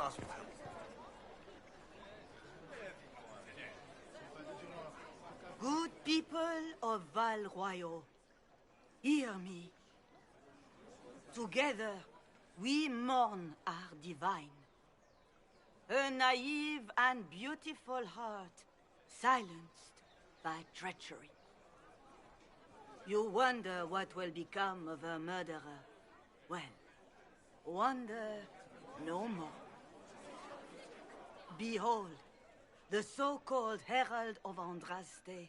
ask for help. Good people of Val Royal, hear me. Together, we mourn our divine. Her naive and beautiful heart, silenced by treachery. You wonder what will become of her murderer. Well, wonder no more. Behold, the so-called Herald of Andraste,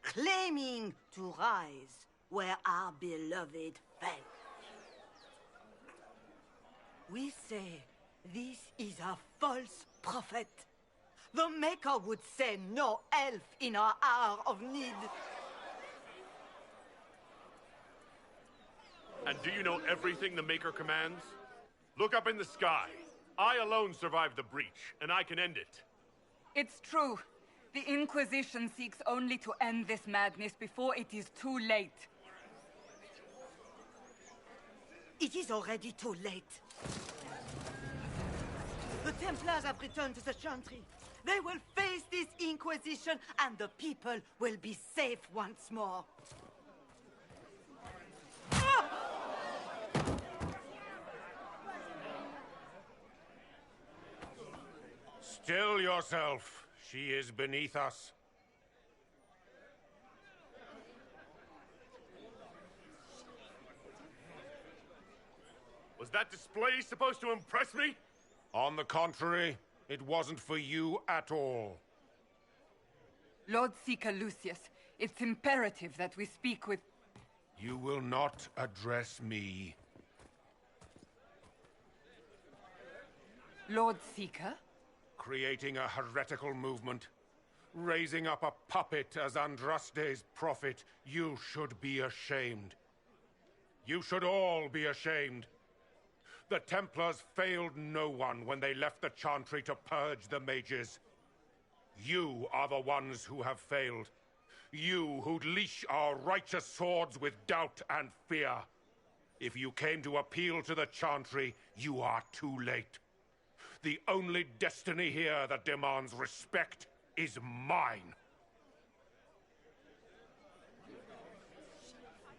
claiming to rise where our beloved fell. We say this is a false prophet. The Maker would send no elf in our hour of need. And do you know everything the Maker commands? Look up in the sky. I alone survived the breach, and I can end it. It's true. The Inquisition seeks only to end this madness before it is too late. It is already too late. The Templars have returned to the Chantry. They will face this Inquisition, and the people will be safe once more. Still yourself. She is beneath us. Was that display supposed to impress me? On the contrary, it wasn't for you at all. Lord Seeker Lucius, it's imperative that we speak with... You will not address me. Lord Seeker? Creating a heretical movement. Raising up a puppet as Andraste's prophet. You should be ashamed. You should all be ashamed. The Templars failed no one when they left the Chantry to purge the mages. You are the ones who have failed. You who'd leash our righteous swords with doubt and fear. If you came to appeal to the Chantry, you are too late. The only destiny here that demands respect is mine.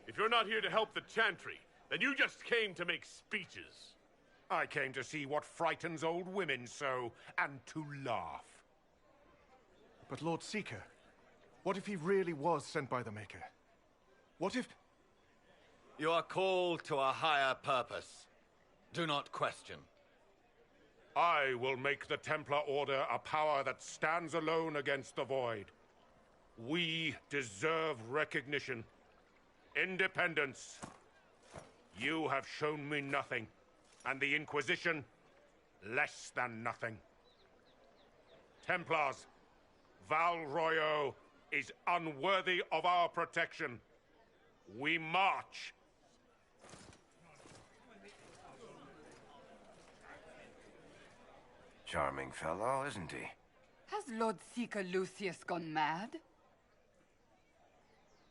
If you're not here to help the Chantry, then you just came to make speeches. I came to see what frightens old women so, and to laugh. But Lord Seeker, what if he really was sent by the Maker? What if... You are called to a higher purpose. Do not question. I will make the Templar Order a power that stands alone against the Void. We deserve recognition. Independence. You have shown me nothing, and the Inquisition, less than nothing. Templars, Val Royal is unworthy of our protection. We march. Charming fellow, isn't he? Has Lord Seeker Lucius gone mad?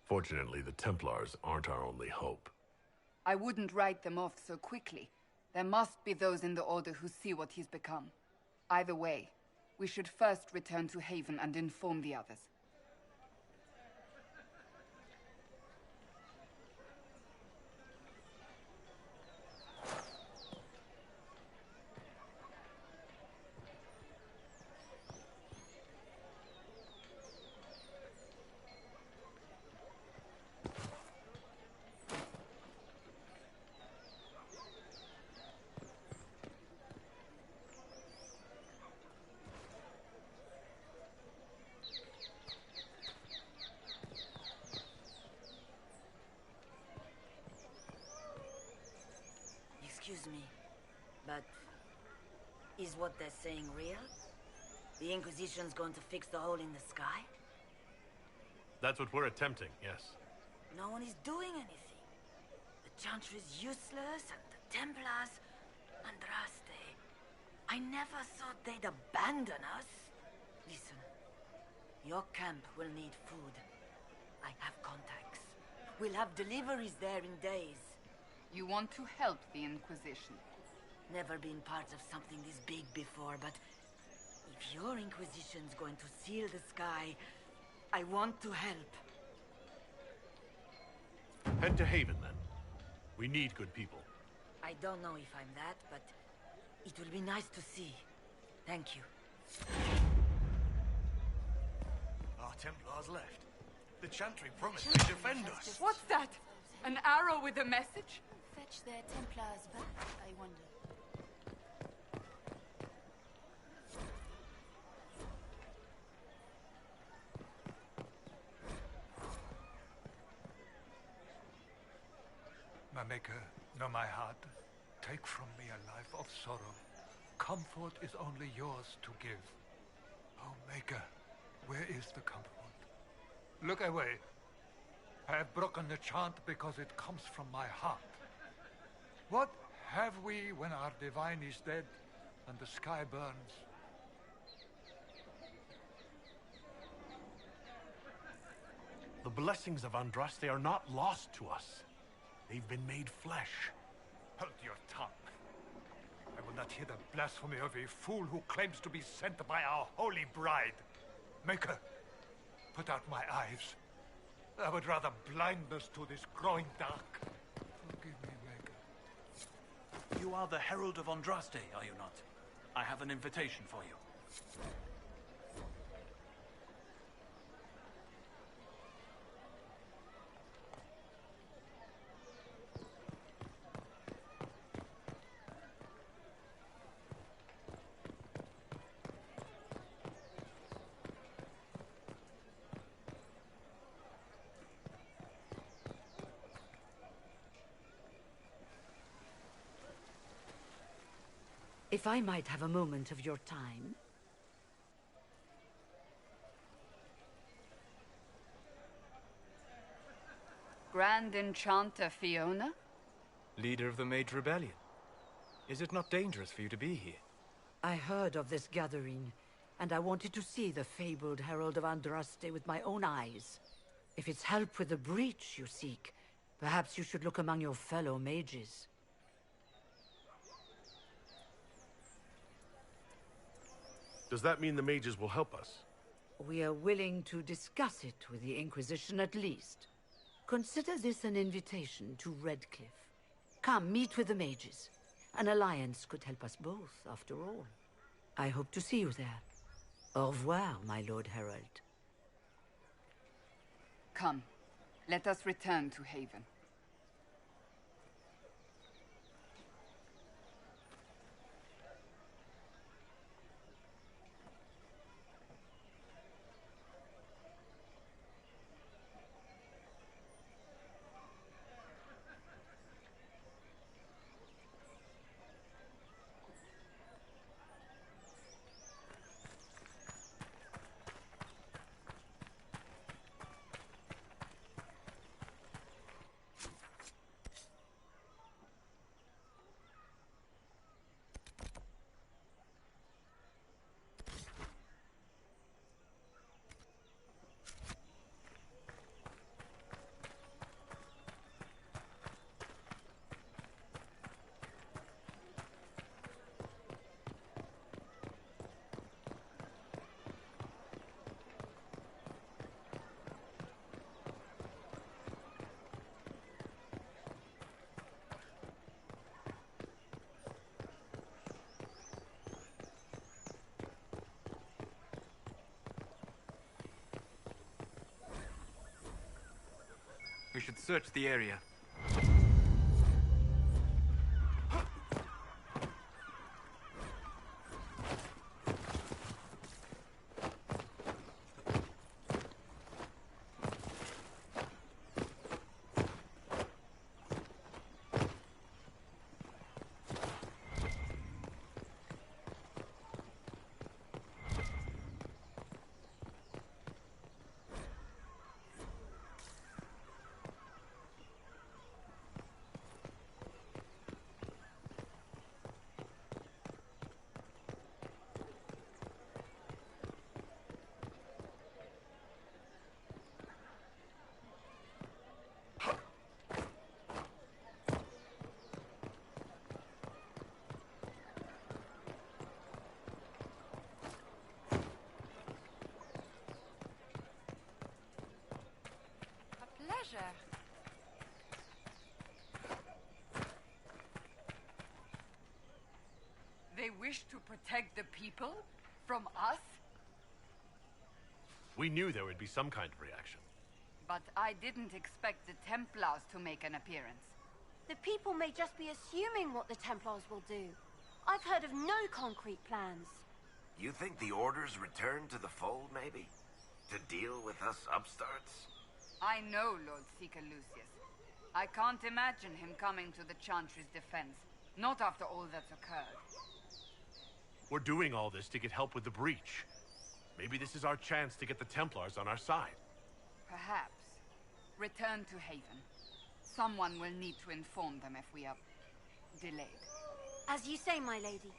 Fortunately, the Templars aren't our only hope. I wouldn't write them off so quickly. There must be those in the Order who see what he's become. Either way, we should first return to Haven and inform the others. Excuse me, but is what they're saying real? The Inquisition's going to fix the hole in the sky? That's what we're attempting, yes. No one is doing anything. The Chantry's useless, and the Templars... Andraste... I never thought they'd abandon us. Listen, your camp will need food. I have contacts. We'll have deliveries there in days. You want to help the Inquisition? Never been part of something this big before, but if your Inquisition's going to seal the sky, I want to help. Head to Haven, then. We need good people. I don't know if I'm that, but it will be nice to see. Thank you. Our Templars left. The Chantry promised to defend us. What's that? An arrow with a message? Fetch their Templars back, I wonder. My Maker, know my heart. Take from me a life of sorrow. Comfort is only yours to give. Oh, Maker, where is the comfort? Look away. I have broken the chant because it comes from my heart. What have we when our divine is dead and the sky burns? The blessings of Andraste are not lost to us. They've been made flesh. Hold your tongue. I will not hear the blasphemy of a fool who claims to be sent by our holy bride. Maker, put out my eyes. I would rather blindness to this growing dark. Forgive me, Maker. You are the Herald of Andraste, are you not? I have an invitation for you. If I might have a moment of your time. Grand Enchanter Fiona? Leader of the Mage Rebellion. Is it not dangerous for you to be here? I heard of this gathering, and I wanted to see the fabled Herald of Andraste with my own eyes. If it's help with the breach you seek, perhaps you should look among your fellow mages. Does that mean the mages will help us? We are willing to discuss it with the Inquisition at least. Consider this an invitation to Redcliffe. Come, meet with the mages. An alliance could help us both, after all. I hope to see you there. Au revoir, my Lord Herald. Come, let us return to Haven. We should search the area. wish to protect the people? From us? We knew there would be some kind of reaction. But I didn't expect the Templars to make an appearance. The people may just be assuming what the Templars will do. I've heard of no concrete plans. You think the Order's return to the fold, maybe? To deal with us upstarts? I know Lord Seeker Lucius. I can't imagine him coming to the Chantry's defense. Not after all that's occurred. We're doing all this to get help with the breach. Maybe this is our chance to get the Templars on our side. Perhaps. Return to Haven. Someone will need to inform them if we are delayed. As you say, my lady.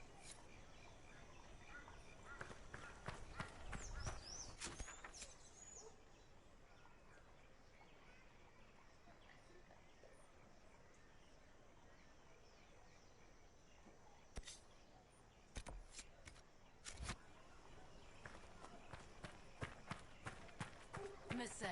Messer.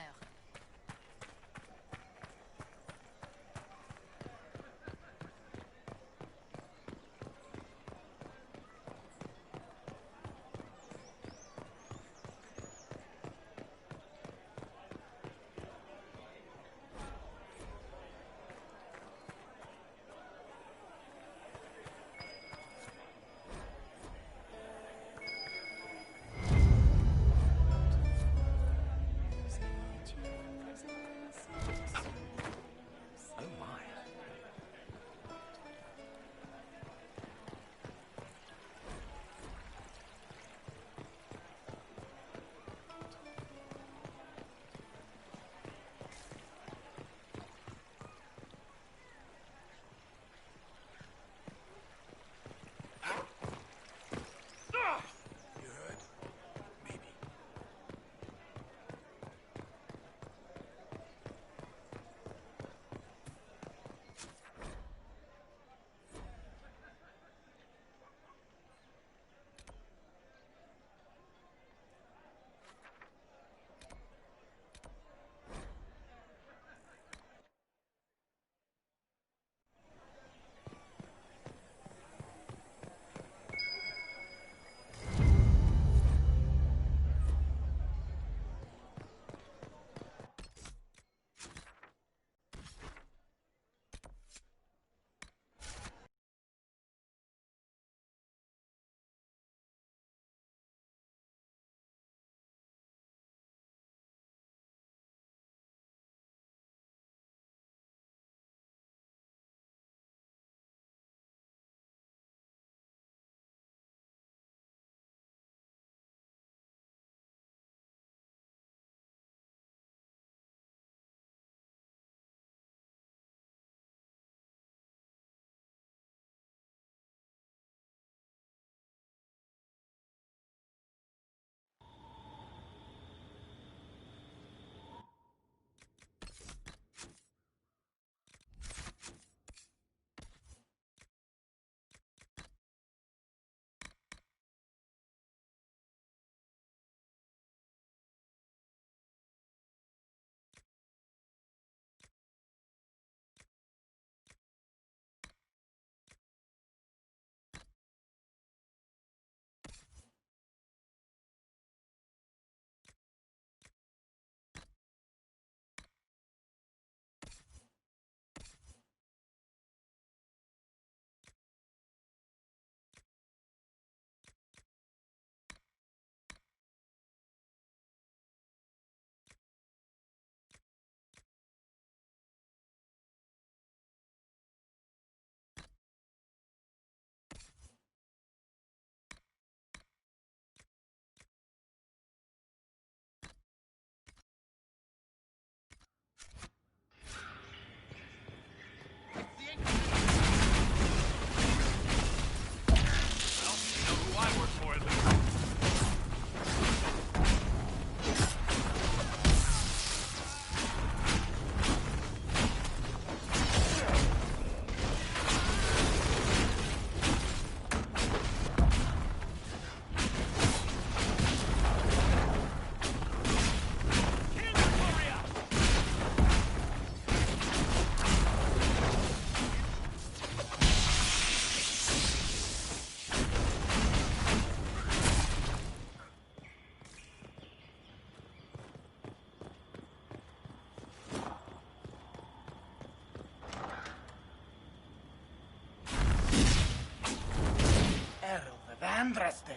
Andraste,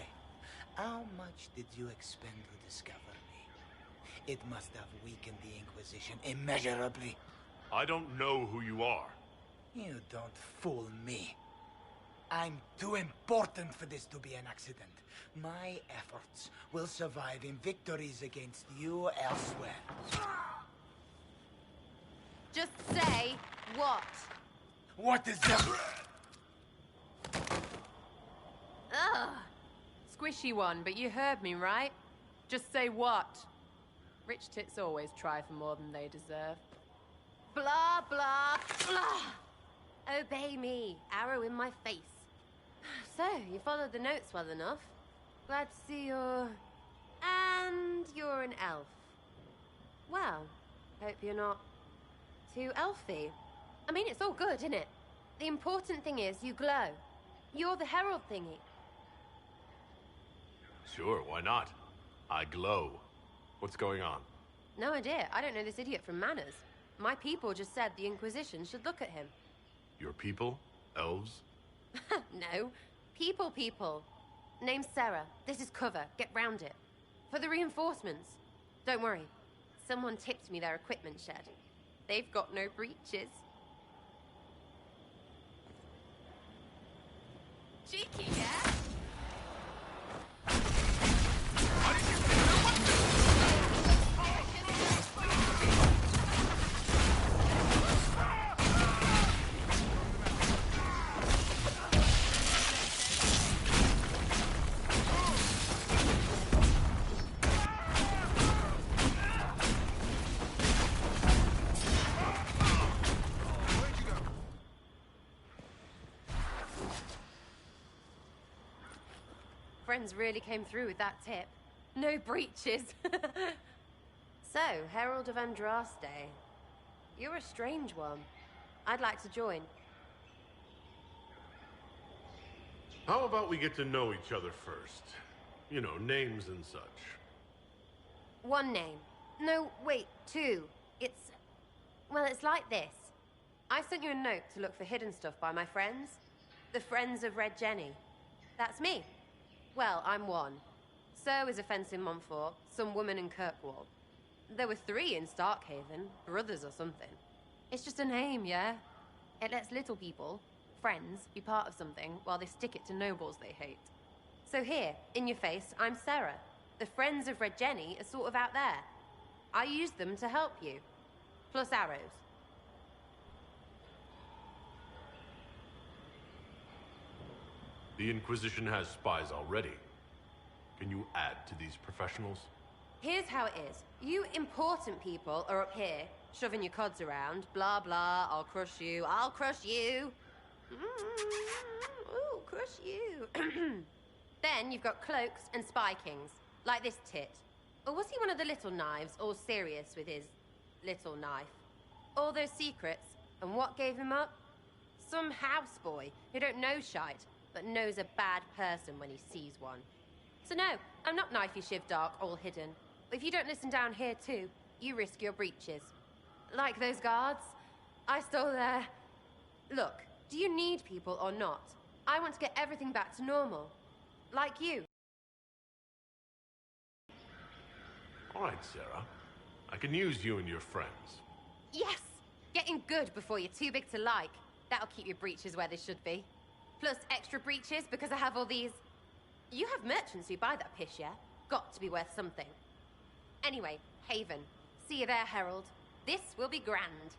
how much did you expend to discover me? It must have weakened the Inquisition immeasurably. I don't know who you are. You don't fool me. I'm too important for this to be an accident. My efforts will survive in victories against you elsewhere. Just say what? What is that? Ugh. Squishy one, but you heard me, right? Just say what? Rich tits always try for more than they deserve. Blah, blah, blah. Obey me. Arrow in my face. So, you followed the notes well enough. Glad to see you're... And you're an elf. Well, hope you're not too elfy. I mean, it's all good, isn't it? The important thing is you glow. You're the herald thingy. Sure, why not? I glow. What's going on? No idea. I don't know this idiot from Manners. My people just said the Inquisition should look at him. Your people? Elves? No. People. Name's Sarah. This is cover. Get round it. For the reinforcements. Don't worry. Someone tipped me their equipment shed. They've got no breaches. Cheeky, yeah? Friends really came through with that tip. No breaches. So, Herald of Andraste. You're a strange one. I'd like to join. How about we get to know each other first? You know, names and such. One name. No, wait, two. Well, it's like this. I sent you a note to look for hidden stuff by my friends. The Friends of Red Jenny. That's me. Well, I'm one. So is a fence in Montfort, some woman in Kirkwall. There were 3 in Starkhaven, brothers or something. It's just a name, yeah? It lets little people, friends, be part of something while they stick it to nobles they hate. So here, in your face, I'm Sarah. The Friends of Red Jenny are sort of out there. I use them to help you. Plus arrows. The Inquisition has spies already. Can you add to these professionals? Here's how it is. You important people are up here, shoving your cods around. Blah, blah, I'll crush you, I'll crush you. Ooh, crush you. Then you've got cloaks and spy kings, like this tit. Or was he one of the little knives, all serious with his little knife? All those secrets, and what gave him up? Some houseboy who don't know shite, but knows a bad person when he sees one. So no, I'm not knifey shiv dark, all hidden. But if you don't listen down here too, you risk your breeches. Like those guards, I stole their... Look, do you need people or not? I want to get everything back to normal. Like you. All right, Sarah. I can use you and your friends. Yes! Getting good before you're too big to like. That'll keep your breeches where they should be. Plus extra breeches because I have all these... You have merchants who buy that piss, yeah? Got to be worth something. Anyway, Haven. See you there, Herald. This will be grand.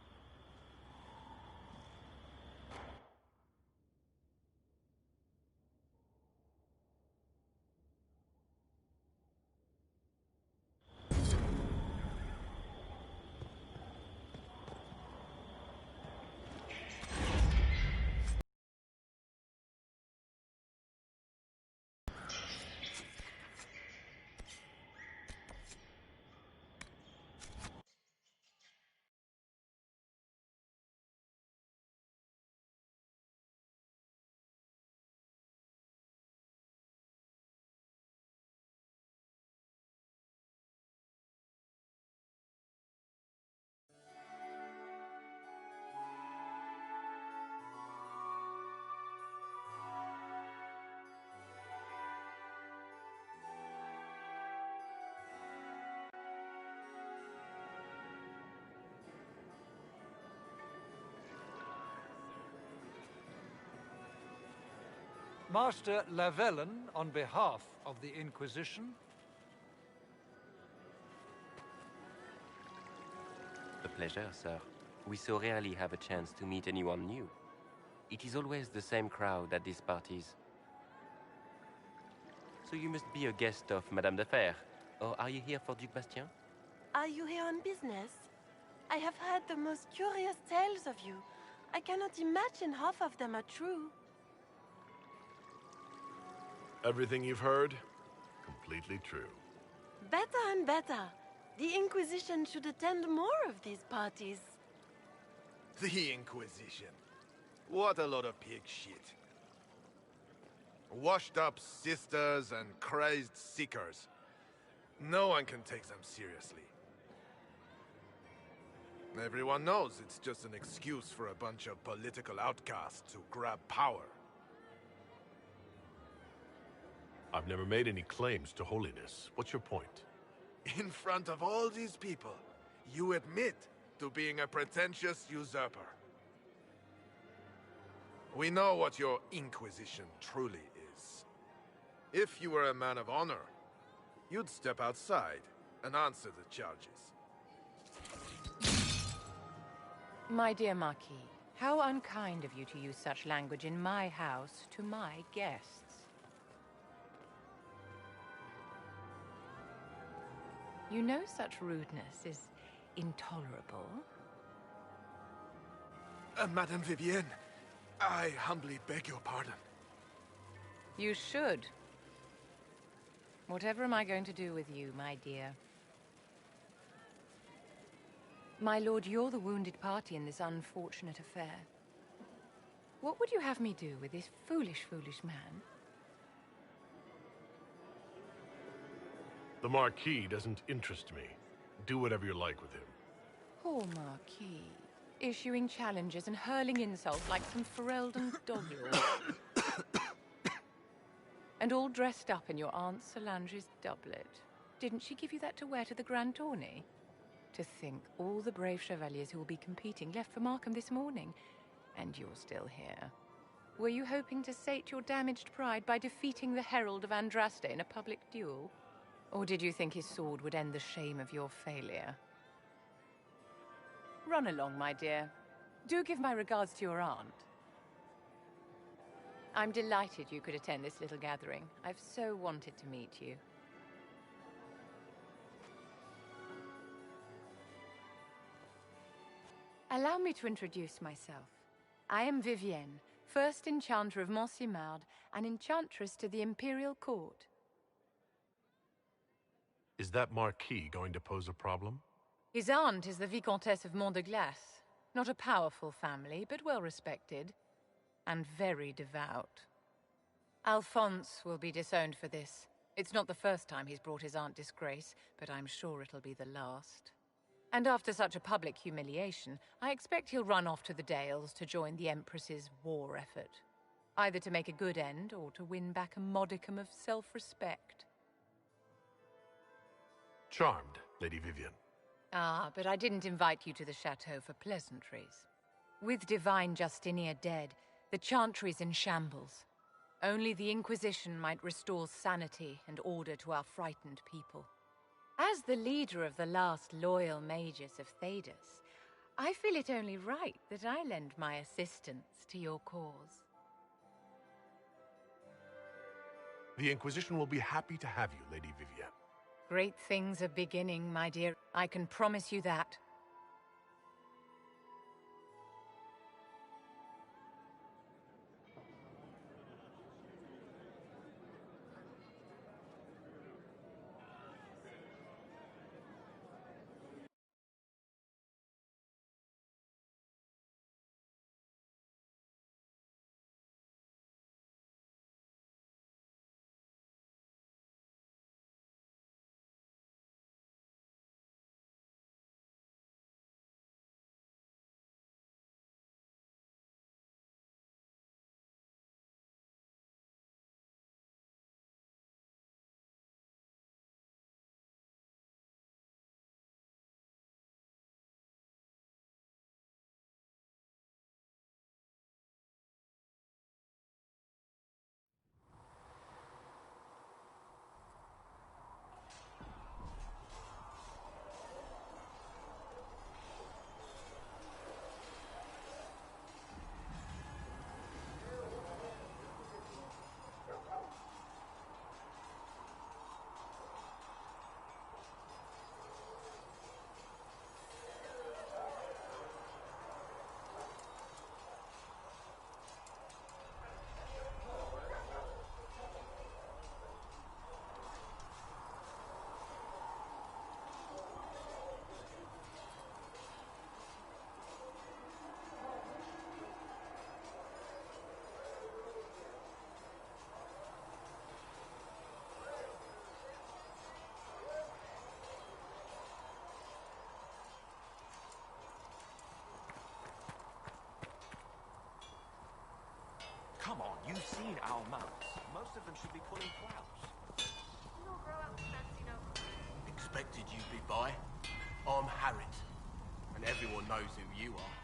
Master Lavellen, on behalf of the Inquisition. A pleasure, sir. We so rarely have a chance to meet anyone new. It is always the same crowd at these parties. So you must be a guest of Madame de Fer, or are you here for Duc Bastien? Are you here on business? I have heard the most curious tales of you. I cannot imagine half of them are true. Everything you've heard, completely true. Better and better. The Inquisition should attend more of these parties. The Inquisition. What a lot of pig shit. Washed up sisters and crazed seekers. No one can take them seriously. Everyone knows it's just an excuse for a bunch of political outcasts to grab power. I've never made any claims to holiness. What's your point? In front of all these people, you admit to being a pretentious usurper. We know what your Inquisition truly is. If you were a man of honor, you'd step outside and answer the charges. My dear Marquis, how unkind of you to use such language in my house to my guests. You know such rudeness is intolerable. Madame Vivienne, I humbly beg your pardon. You should. Whatever am I going to do with you, my dear? My lord, you're the wounded party in this unfortunate affair. What would you have me do with this foolish, foolish man? The Marquis doesn't interest me. Do whatever you like with him. Poor Marquis. Issuing challenges and hurling insults like some Ferelden dog-lord. And all dressed up in your Aunt Solange's doublet. Didn't she give you that to wear to the Grand Tourney? To think all the brave chevaliers who will be competing left for Markham this morning, and you're still here. Were you hoping to sate your damaged pride by defeating the Herald of Andraste in a public duel? Or did you think his sword would end the shame of your failure? Run along, my dear. Do give my regards to your aunt. I'm delighted you could attend this little gathering. I've so wanted to meet you. Allow me to introduce myself. I am Vivienne, first enchanter of Montsimard and enchantress to the Imperial Court. Is that Marquis going to pose a problem? His aunt is the Vicomtesse of Mont de Glace. Not a powerful family, but well respected. And very devout. Alphonse will be disowned for this. It's not the first time he's brought his aunt disgrace, but I'm sure it'll be the last. And after such a public humiliation, I expect he'll run off to the Dales to join the Empress's war effort. Either to make a good end, or to win back a modicum of self-respect. Charmed, Lady Vivienne. Ah, but I didn't invite you to the chateau for pleasantries. With Divine Justinia dead, the Chantry's in shambles. Only the Inquisition might restore sanity and order to our frightened people. As the leader of the last loyal mages of Thedas, I feel it only right that I lend my assistance to your cause. The Inquisition will be happy to have you, Lady Vivienne. Great things are beginning, my dear. I can promise you that. Come on, you've seen our mounts. Most of them should be pulling plows. You'll grow up fancy no. Expected you'd be by. I'm Harriet, and everyone knows who you are.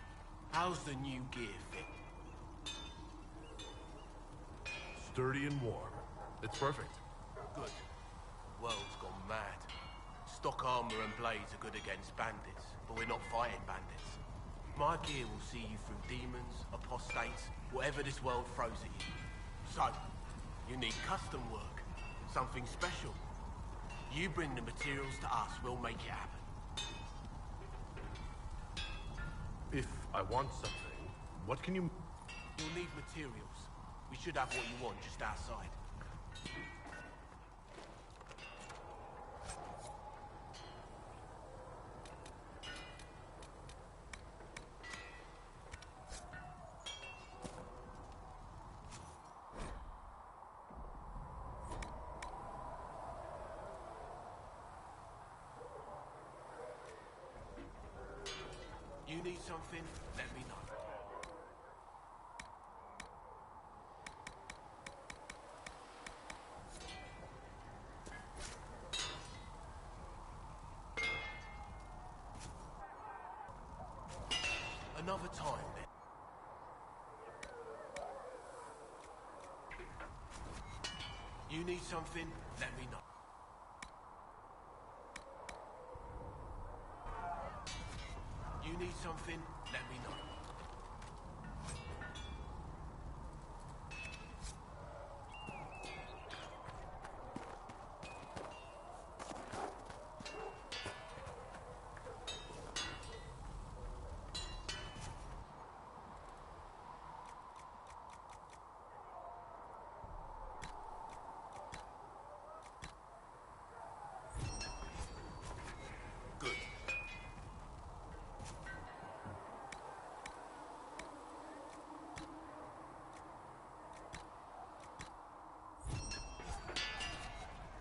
How's the new gear fit? Sturdy and warm. It's perfect. Good. World's gone mad. Stock armor and blades are good against bandits, but we're not fighting bandits. My gear will see you through demons, apostates, whatever this world throws at you. So, you need custom work, something special. You bring the materials to us, we'll make it happen. If I want something, what can you... You'll need materials. We should have what you want just outside. You need something? Let me know. Another time, then. You need something? Let me know. You need something? Let me know. Good.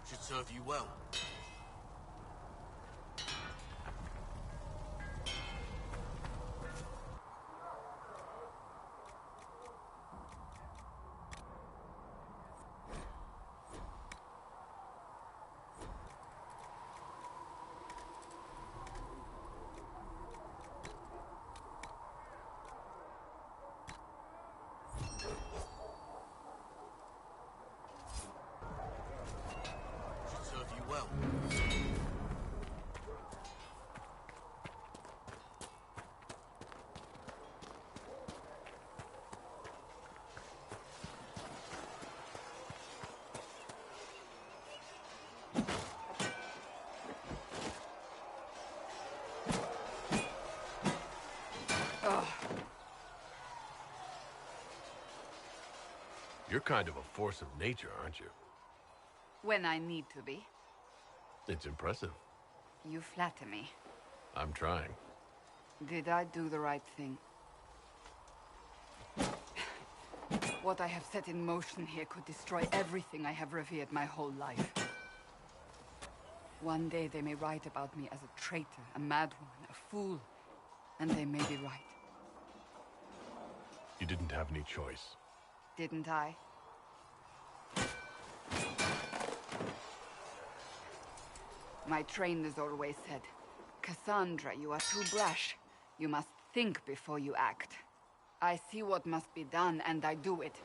Should serve you well. Should serve you well. You're kind of a force of nature, aren't you? When I need to be. It's impressive. You flatter me. I'm trying. Did I do the right thing? What I have set in motion here could destroy everything I have revered my whole life. One day they may write about me as a traitor, a madwoman, a fool. And they may be right. You didn't have any choice. Didn't I? My trainers always said, Cassandra, you are too brash. You must think before you act. I see what must be done, and I do it.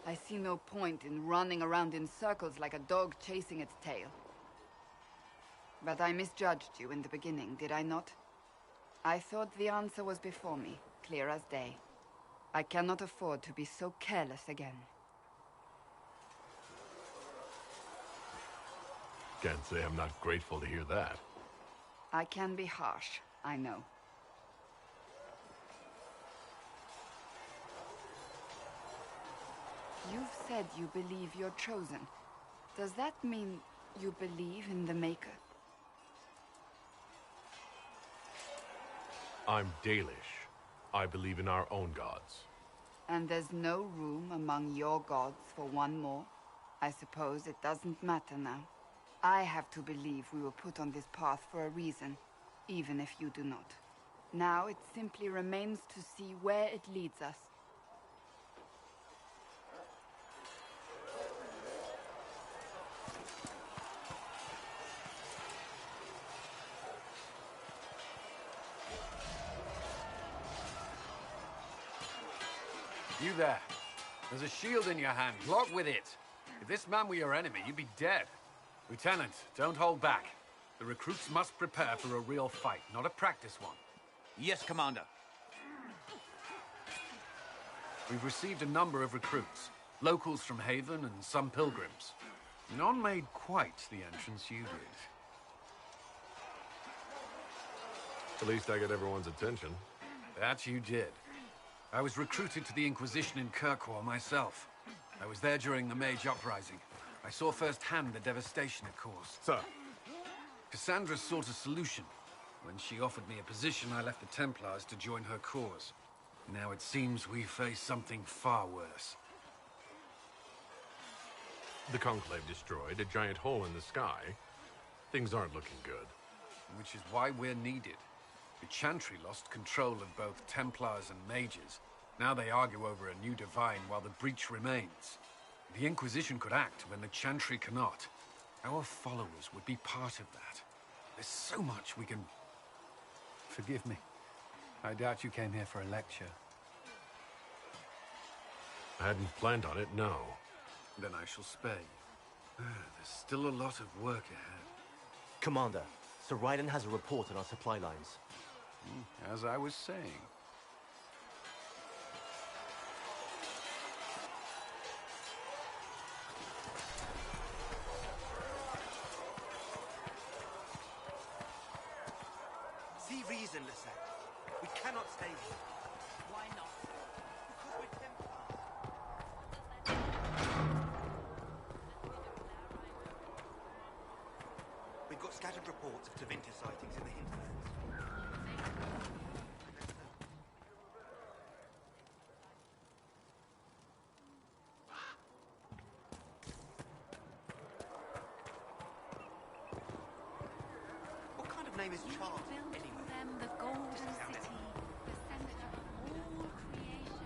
I see no point in running around in circles like a dog chasing its tail. But I misjudged you in the beginning, did I not? I thought the answer was before me, clear as day. I cannot afford to be so careless again. Can't say I'm not grateful to hear that. I can be harsh, I know. You've said you believe you're chosen. Does that mean you believe in the Maker? I'm Dalish. I believe in our own gods. And there's no room among your gods for one more? I suppose it doesn't matter now. I have to believe we were put on this path for a reason, even if you do not. Now it simply remains to see where it leads us. You there. There's a shield in your hand. Lock with it. If this man were your enemy, you'd be dead. Lieutenant, don't hold back. The recruits must prepare for a real fight, not a practice one. Yes, Commander. We've received a number of recruits. Locals from Haven and some pilgrims. None made quite the entrance you did. At least I got everyone's attention. That you did. I was recruited to the Inquisition in Kirkwall myself. I was there during the Mage Uprising. I saw firsthand the devastation it caused. Sir. Cassandra sought a solution. When she offered me a position, I left the Templars to join her cause. Now it seems we face something far worse. The Conclave destroyed a giant hole in the sky. Things aren't looking good. Which is why we're needed. The Chantry lost control of both Templars and Mages. Now they argue over a new Divine while the breach remains. The Inquisition could act when the Chantry cannot. Our followers would be part of that. There's so much we can... Forgive me. I doubt you came here for a lecture. I hadn't planned on it, no. Then I shall spare you. There's still a lot of work ahead. Commander, Sir Raiden has a report on our supply lines. As I was saying. See reason, Lisette. We cannot stay here. Why not? Because we're Templars. We've got scattered reports of Tevinter sightings in the hinterlands. What kind of name is Charles, anyway? Them the golden city, the center of all creation.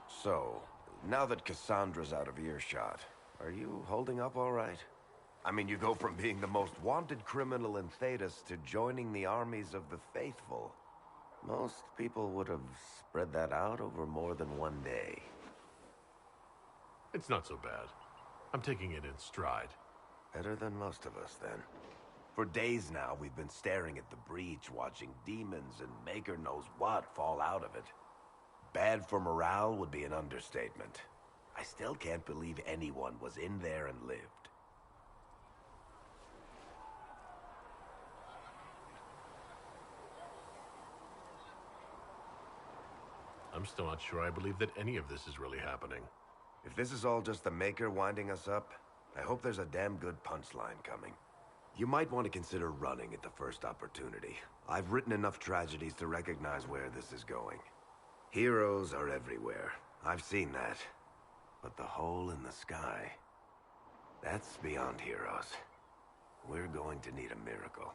So, now that Cassandra's out of earshot, are you holding up all right? I mean, you go from being the most wanted criminal in Thedas to joining the armies of the faithful. Most people would have spread that out over more than one day. It's not so bad. I'm taking it in stride. Better than most of us, then. For days now, we've been staring at the breach, watching demons and Maker knows what fall out of it. Bad for morale would be an understatement. I still can't believe anyone was in there and lived. I'm still not sure I believe that any of this is really happening. If this is all just the Maker winding us up, I hope there's a damn good punchline coming. You might want to consider running at the first opportunity. I've written enough tragedies to recognize where this is going. Heroes are everywhere. I've seen that. But the hole in the sky, that's beyond heroes. We're going to need a miracle.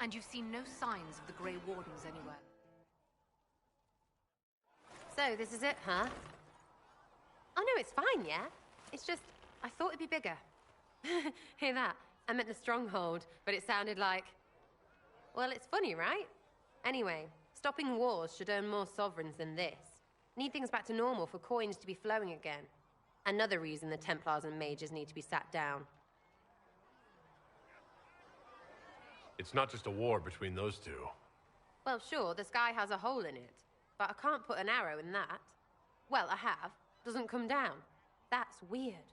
And you've seen no signs of the Grey Wardens anywhere. So, this is it, huh? Oh no, it's fine, yeah? It's just, I thought it'd be bigger. Hear that? I meant the stronghold, but it sounded like... Well, it's funny, right? Anyway, stopping wars should earn more sovereigns than this. Need things back to normal for coins to be flowing again. Another reason the Templars and Mages need to be sat down. It's not just a war between those two. Well, sure, the sky has a hole in it, but I can't put an arrow in that. Well, I have. Doesn't come down. That's weird.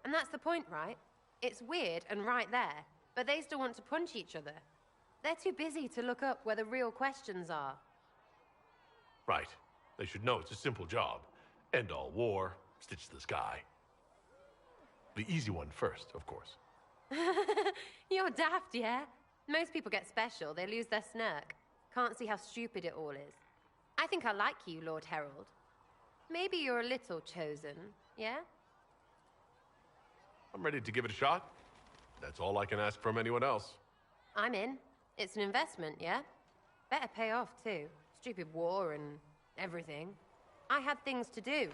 And that's the point, right? It's weird and right there, but they still want to punch each other. They're too busy to look up where the real questions are. Right. They should know it's a simple job. End all war, stitch the sky. The easy one first, of course. You're daft, yeah? Most people get special, they lose their snark. Can't see how stupid it all is. I think I like you, Lord Herald. Maybe you're a little chosen, yeah? I'm ready to give it a shot. That's all I can ask from anyone else. I'm in. It's an investment, yeah? Better pay off, too. Stupid war and everything. I had things to do.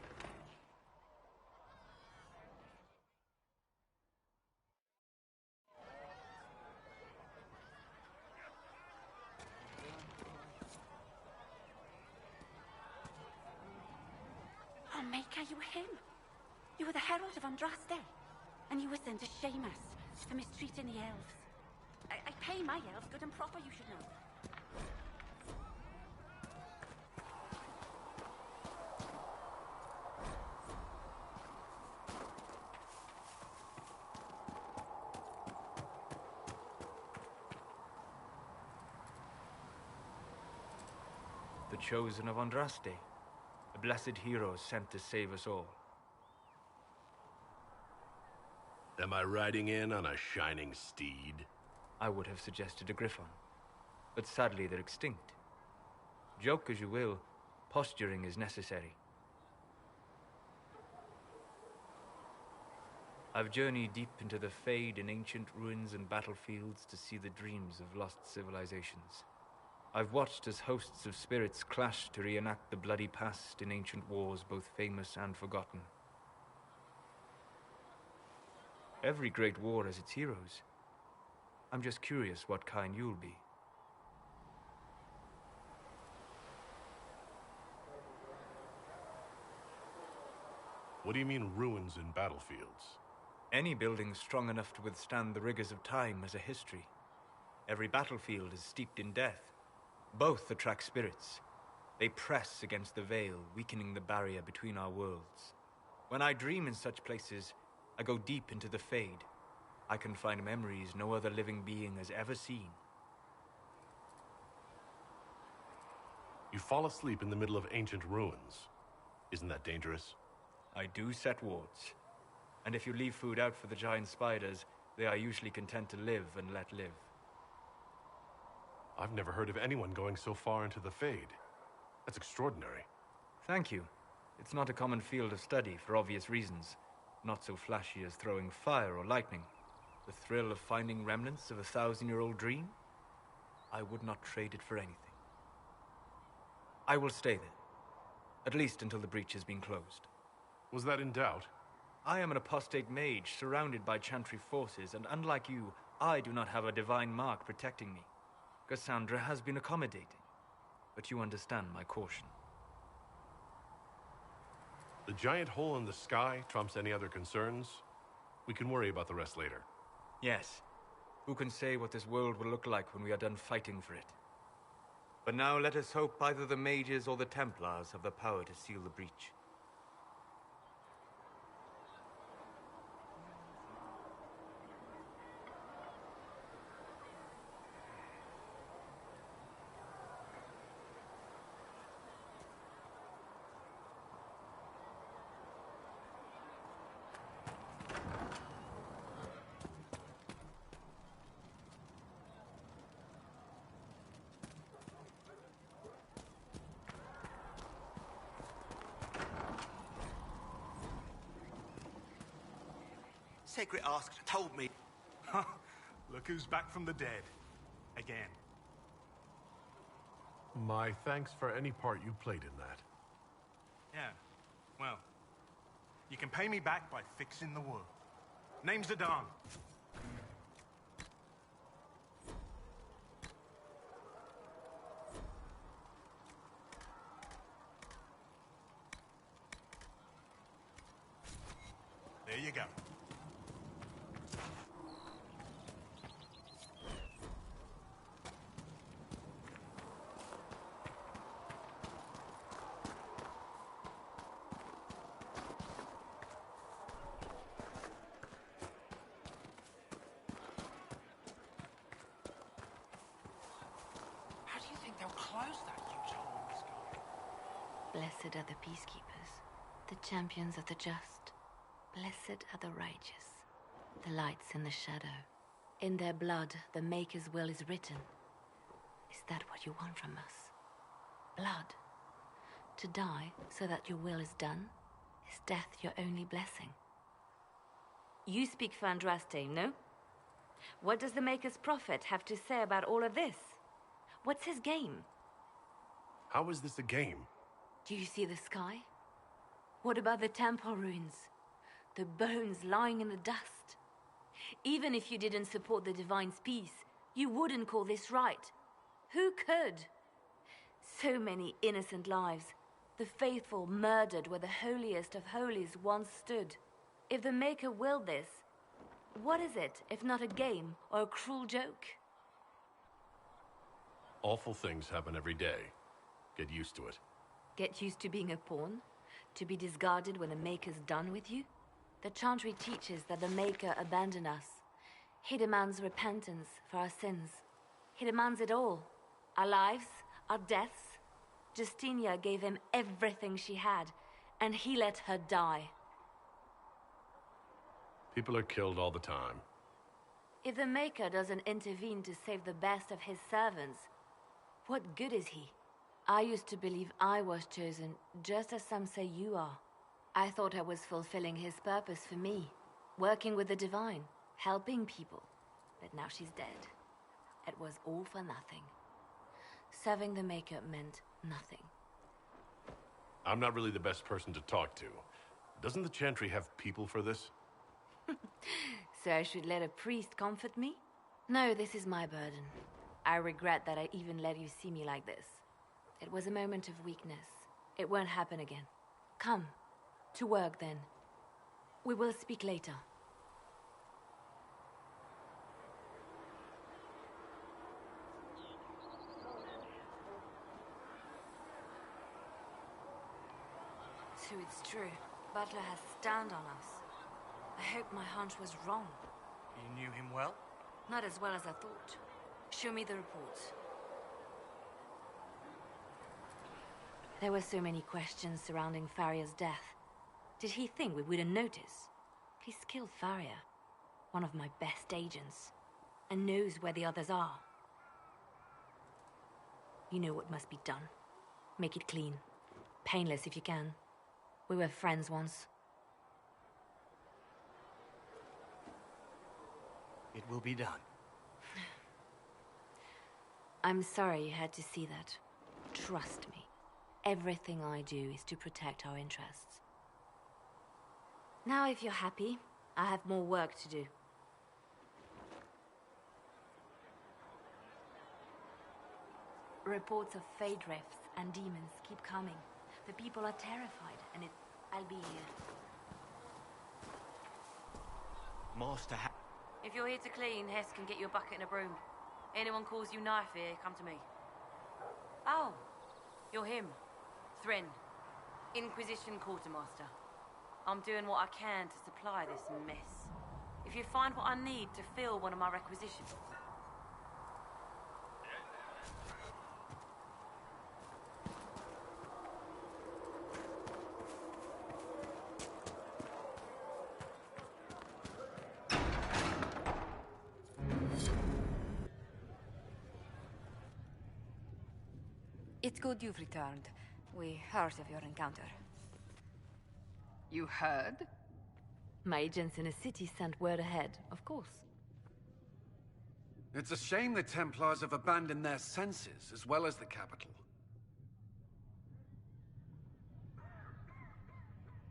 Oh, Maker, you were him. You were the herald of Andraste. And you were sent to shame us for mistreating the elves. I pay my elves good and proper, you should know. The chosen of Andraste, the blessed heroes sent to save us all. Am I riding in on a shining steed? I would have suggested a griffon, but sadly they're extinct. Joke as you will, posturing is necessary. I've journeyed deep into the Fade in ancient ruins and battlefields to see the dreams of lost civilizations. I've watched as hosts of spirits clash to reenact the bloody past in ancient wars both famous and forgotten. Every great war has its heroes. I'm just curious what kind you'll be. What do you mean, ruins and battlefields? Any building strong enough to withstand the rigors of time has a history. Every battlefield is steeped in death. Both attract spirits. They press against the veil, weakening the barrier between our worlds. When I dream in such places, I go deep into the Fade. I can find memories no other living being has ever seen. You fall asleep in the middle of ancient ruins. Isn't that dangerous? I do set wards. And if you leave food out for the giant spiders, they are usually content to live and let live. I've never heard of anyone going so far into the Fade. That's extraordinary. Thank you. It's not a common field of study for obvious reasons. Not so flashy as throwing fire or lightning. The thrill of finding remnants of a 1,000-year-old dream? I would not trade it for anything. I will stay there. At least until the breach has been closed. Was that in doubt? I am an apostate mage surrounded by Chantry forces, and unlike you, I do not have a divine mark protecting me. Cassandra has been accommodating, but you understand my caution. The giant hole in the sky trumps any other concerns. We can worry about the rest later. Yes. Who can say what this world will look like when we are done fighting for it? But now let us hope either the mages or the Templars have the power to seal the breach. Sacred Ask told me. Look who's back from the dead. Again. My thanks for any part you played in that. Yeah, well, you can pay me back by fixing the world. Name's Adan. There you go. How do you think they'll close that huge hole in the sky? Blessed are the peacekeepers, the champions of the just. Blessed are the righteous, the lights in the shadow. In their blood, the Maker's will is written. Is that what you want from us? Blood? To die so that your will is done? Is death your only blessing? You speak for Andraste, no? What does the Maker's prophet have to say about all of this? What's his game? How is this a game? Do you see the sky? What about the temple ruins? The bones lying in the dust? Even if you didn't support the Divine's peace, you wouldn't call this right. Who could? So many innocent lives. The faithful murdered where the holiest of holies once stood. If the Maker willed this, what is it if not a game or a cruel joke? Awful things happen every day. Get used to it. Get used to being a pawn? To be discarded when the Maker's done with you? The Chantry teaches that the Maker abandoned us. He demands repentance for our sins. He demands it all. Our lives, our deaths. Justinia gave him everything she had, and he let her die. People are killed all the time. If the Maker doesn't intervene to save the best of his servants, what good is he? I used to believe I was chosen, just as some say you are. I thought I was fulfilling his purpose for me, working with the Divine, helping people. But now she's dead. It was all for nothing. Serving the Maker meant nothing. I'm not really the best person to talk to. Doesn't the Chantry have people for this? So I should let a priest comfort me? No, this is my burden. I regret that I even let you see me like this. It was a moment of weakness. It won't happen again. Come. To work, then. We will speak later. So it's true. Butler has stand on us. I hope my hunch was wrong. You knew him well? Not as well as I thought. Show me the reports. There were so many questions surrounding Farria's death. Did he think we wouldn't notice? He's killed Farria, one of my best agents, and knows where the others are. You know what must be done. Make it clean. Painless if you can. We were friends once. It will be done. I'm sorry you had to see that. Trust me. Everything I do is to protect our interests. Now, if you're happy, I have more work to do. Reports of fade rifts and demons keep coming. The people are terrified, and I'll be here. Master If you're here to clean, Hess can get you a bucket and a broom. Anyone calls you knife here, come to me. Oh, you're him. Thrin, Inquisition Quartermaster. I'm doing what I can to supply this mess. If you find what I need to fill one of my requisitions... It's good you've returned. We heard of your encounter. You heard? My agents in the city sent word ahead, of course. It's a shame the Templars have abandoned their senses, as well as the capital.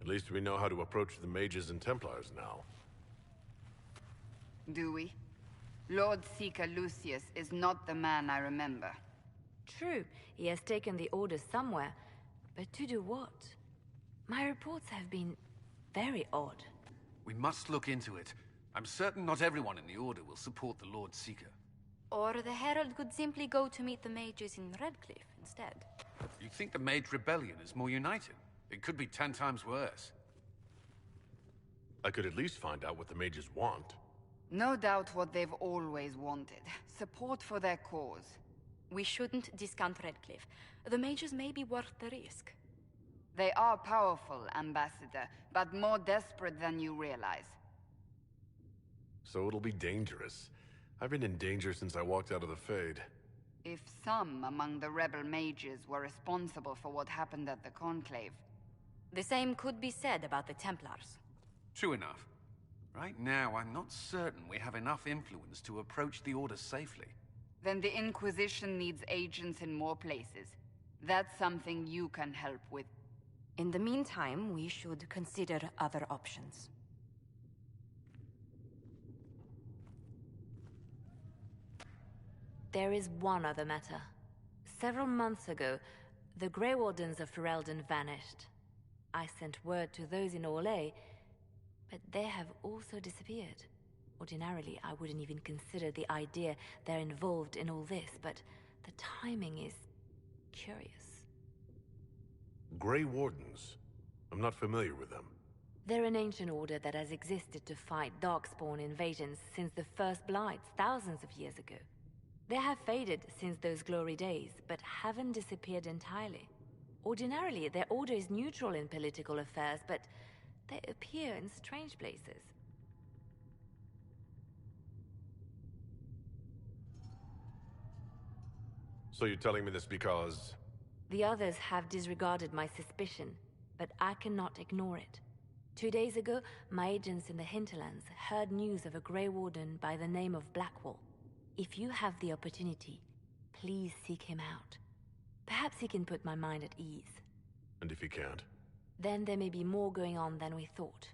At least we know how to approach the mages and Templars now. Do we? Lord Seeker Lucius is not the man I remember. True, he has taken the orders somewhere, but to do what? My reports have been very odd. We must look into it. I'm certain not everyone in the Order will support the Lord Seeker. Or the Herald could simply go to meet the mages in Redcliffe instead. You think the Mage Rebellion is more united? It could be 10 times worse. I could at least find out what the mages want. No doubt what they've always wanted. Support for their cause. We shouldn't discount Redcliffe. The mages may be worth the risk. They are powerful, Ambassador, but more desperate than you realize. So it'll be dangerous. I've been in danger since I walked out of the Fade. If some among the rebel mages were responsible for what happened at the Conclave... The same could be said about the Templars. True enough. Right now, I'm not certain we have enough influence to approach the Order safely. Then the Inquisition needs agents in more places. That's something you can help with. In the meantime, we should consider other options. There is one other matter. Several months ago, the Grey Wardens of Ferelden vanished. I sent word to those in Orlais, but they have also disappeared. Ordinarily, I wouldn't even consider the idea they're involved in all this, but the timing is curious. Grey Wardens? I'm not familiar with them. They're an ancient order that has existed to fight Darkspawn invasions since the first Blights thousands of years ago. They have faded since those glory days, but haven't disappeared entirely. Ordinarily, their order is neutral in political affairs, but they appear in strange places. So you're telling me this because... The others have disregarded my suspicion, but I cannot ignore it. 2 days ago, my agents in the hinterlands heard news of a Grey Warden by the name of Blackwall. If you have the opportunity, please seek him out. Perhaps he can put my mind at ease. And if he can't? Then there may be more going on than we thought.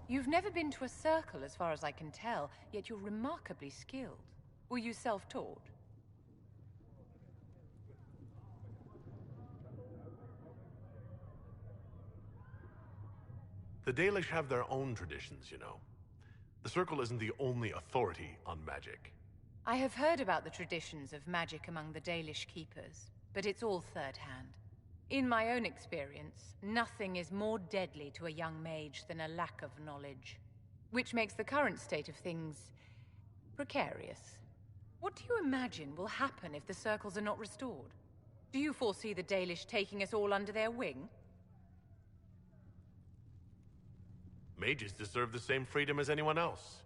You've never been to a circle, as far as I can tell, yet you're remarkably skilled. Were you self-taught? The Dalish have their own traditions, you know. The Circle isn't the only authority on magic. I have heard about the traditions of magic among the Dalish keepers, but it's all third-hand. In my own experience, nothing is more deadly to a young mage than a lack of knowledge, which makes the current state of things precarious. What do you imagine will happen if the circles are not restored? Do you foresee the Dalish taking us all under their wing? Mages deserve the same freedom as anyone else.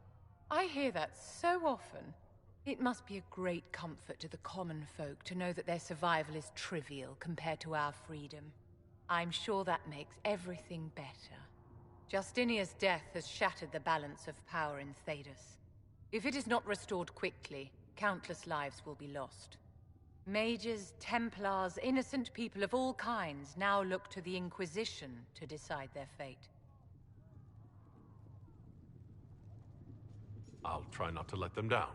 I hear that so often. It must be a great comfort to the common folk to know that their survival is trivial compared to our freedom. I'm sure that makes everything better. Justinia's death has shattered the balance of power in Thedas. If it is not restored quickly, countless lives will be lost. Mages, Templars, innocent people of all kinds now look to the Inquisition to decide their fate. I'll try not to let them down.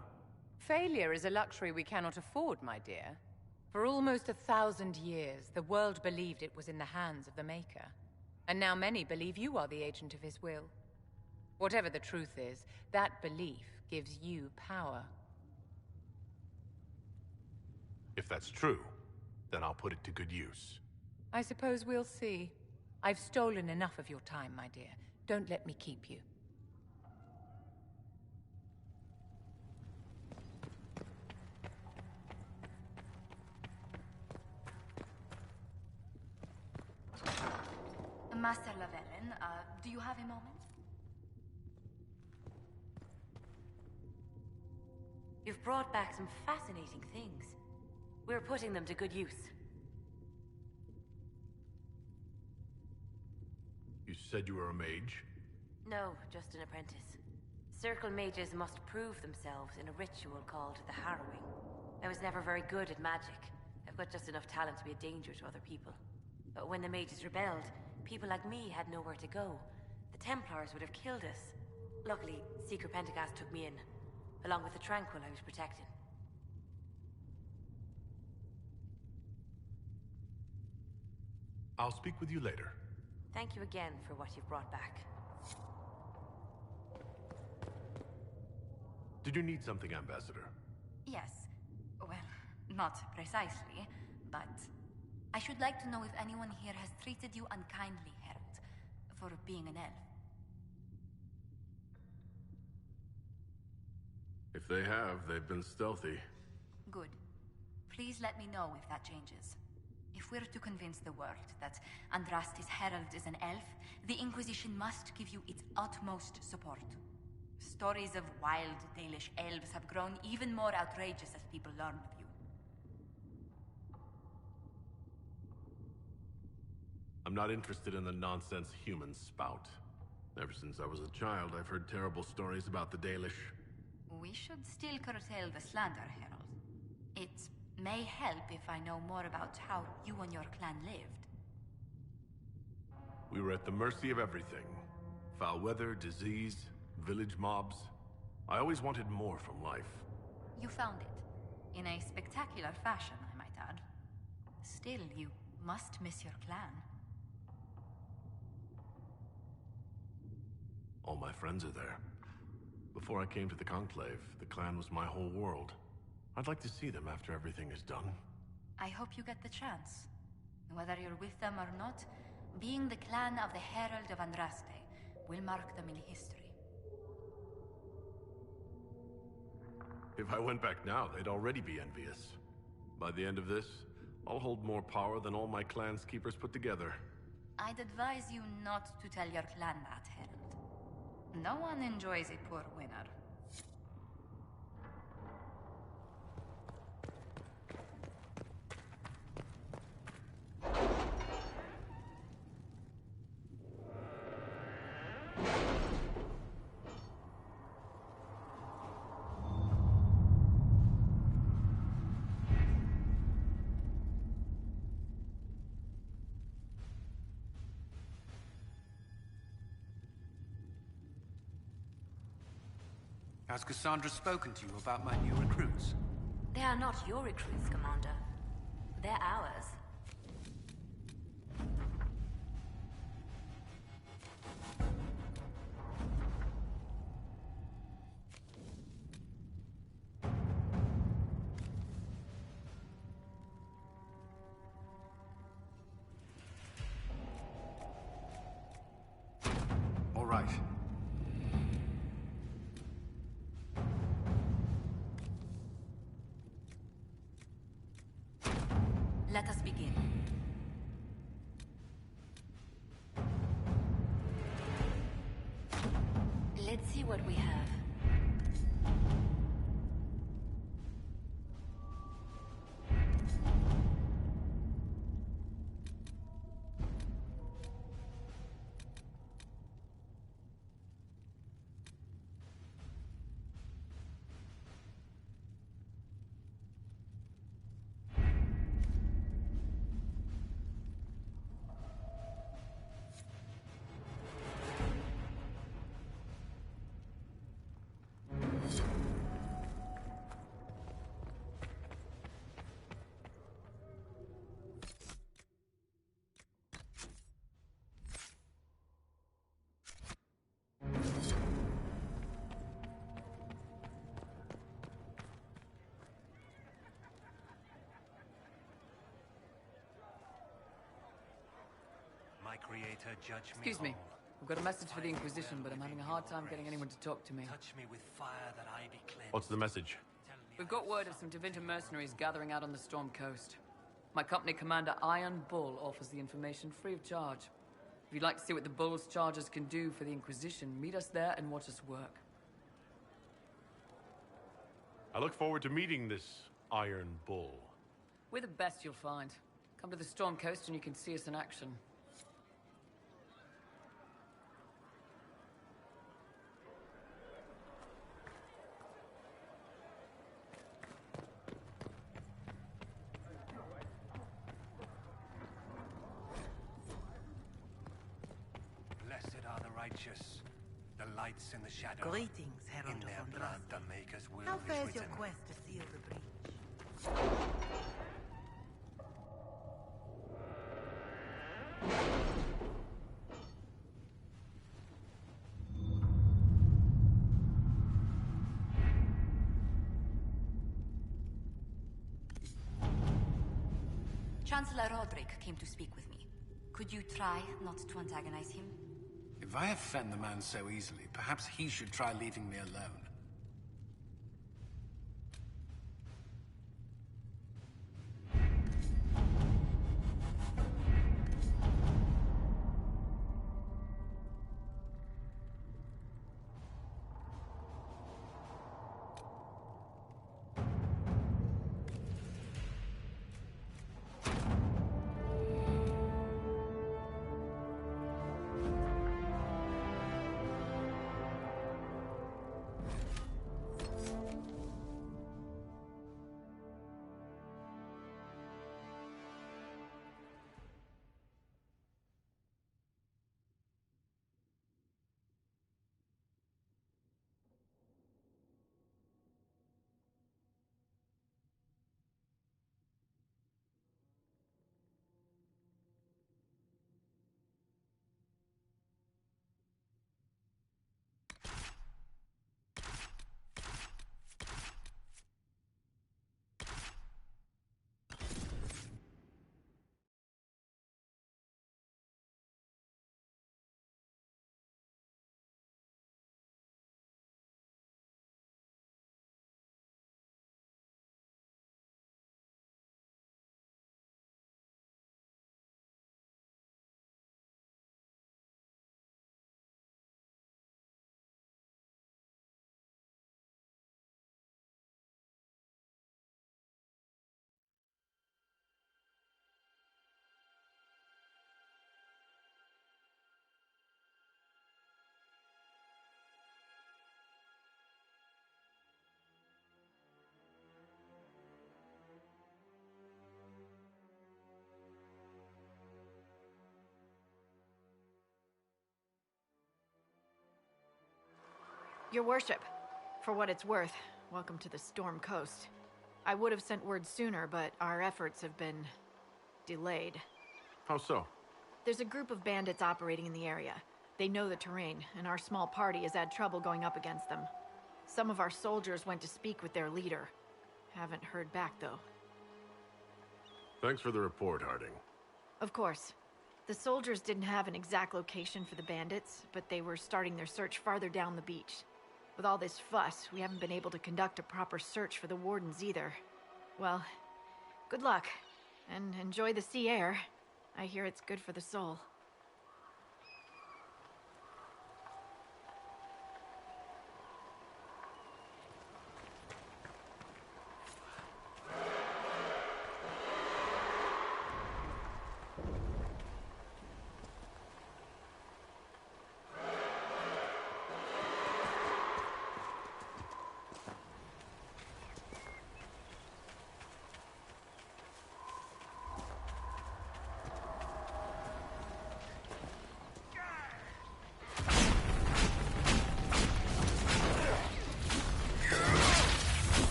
Failure is a luxury we cannot afford, my dear. For almost 1,000 years, the world believed it was in the hands of the Maker. And now many believe you are the agent of his will. Whatever the truth is, that belief gives you power. If that's true, then I'll put it to good use. I suppose we'll see. I've stolen enough of your time, my dear. Don't let me keep you. Master Lavellen, do you have a moment? You've brought back some fascinating things. We're putting them to good use. You said you were a mage? No, just an apprentice. Circle mages must prove themselves in a ritual called the Harrowing. I was never very good at magic. I've got just enough talent to be a danger to other people. But when the mages rebelled, people like me had nowhere to go. The Templars would have killed us. Luckily, Seeker Pentagast took me in, along with the Tranquil I was protecting. I'll speak with you later. Thank you again for what you've brought back. Did you need something, Ambassador? Yes. Well, not precisely, but I should like to know if anyone here has treated you unkindly, Herald, for being an elf. If they have, they've been stealthy. Good. Please let me know if that changes. If we're to convince the world that Andraste's Herald is an elf, the Inquisition must give you its utmost support. Stories of wild Dalish elves have grown even more outrageous as people learn of you. I'm not interested in the nonsense humans spout. Ever since I was a child, I've heard terrible stories about the Dalish. We should still curtail the slander, Herald. It may help if I know more about how you and your clan lived. We were at the mercy of everything. Foul weather, disease, village mobs. I always wanted more from life. You found it. In a spectacular fashion, I might add. Still, you must miss your clan. All my friends are there. Before I came to the Conclave, the clan was my whole world. I'd like to see them after everything is done. I hope you get the chance. Whether you're with them or not, being the clan of the Herald of Andraste will mark them in history. If I went back now, they'd already be envious. By the end of this, I'll hold more power than all my clan's keepers put together. I'd advise you not to tell your clan that, Herald. No one enjoys a poor winner. Has Cassandra spoken to you about my new recruits? They are not your recruits, Commander. They're ours. All right. Let us begin. Let's see what we have. My creator, judge me. Excuse me. I've got a message for the Inquisition, but I'm having a hard time getting anyone to talk to me. Touch me with fire that I be cleansed. What's the message? We've got word of some Tevinter mercenaries gathering out on the Storm Coast. My company commander, Iron Bull, offers the information free of charge. If you'd like to see what the Bull's charges can do for the Inquisition, meet us there and watch us work. I look forward to meeting this Iron Bull. We're the best you'll find. Come to the Storm Coast and you can see us in action. Blessed are the righteous, the lights in the shadow. Greetings, Herald in their of blood, Andraste. the Maker's will How is fares your written. quest to seal the breach? Chancellor Roderick came to speak with me. Could you try not to antagonize him? If I offend the man so easily, perhaps he should try leaving me alone. Your worship, for what it's worth, welcome to the Storm Coast. I would have sent word sooner, but our efforts have been delayed. How so? There's a group of bandits operating in the area. They know the terrain, and our small party has had trouble going up against them. Some of our soldiers went to speak with their leader. Haven't heard back, though. Thanks for the report, Harding. Of course. The soldiers didn't have an exact location for the bandits, but they were starting their search farther down the beach. With all this fuss, we haven't been able to conduct a proper search for the wardens either. Well, good luck, and enjoy the sea air. I hear it's good for the soul.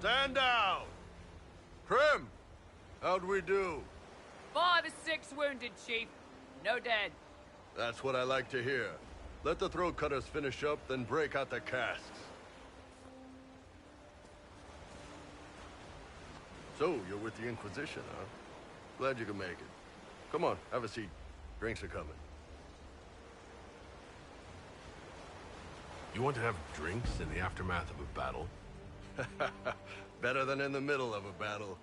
Stand down! Prim! How'd we do? 5 or 6 wounded, Chief. No dead. That's what I like to hear. Let the throat cutters finish up, then break out the casks. So, you're with the Inquisition, huh? Glad you could make it. Come on, have a seat. Drinks are coming. You want to have drinks in the aftermath of a battle? Better than in the middle of a battle.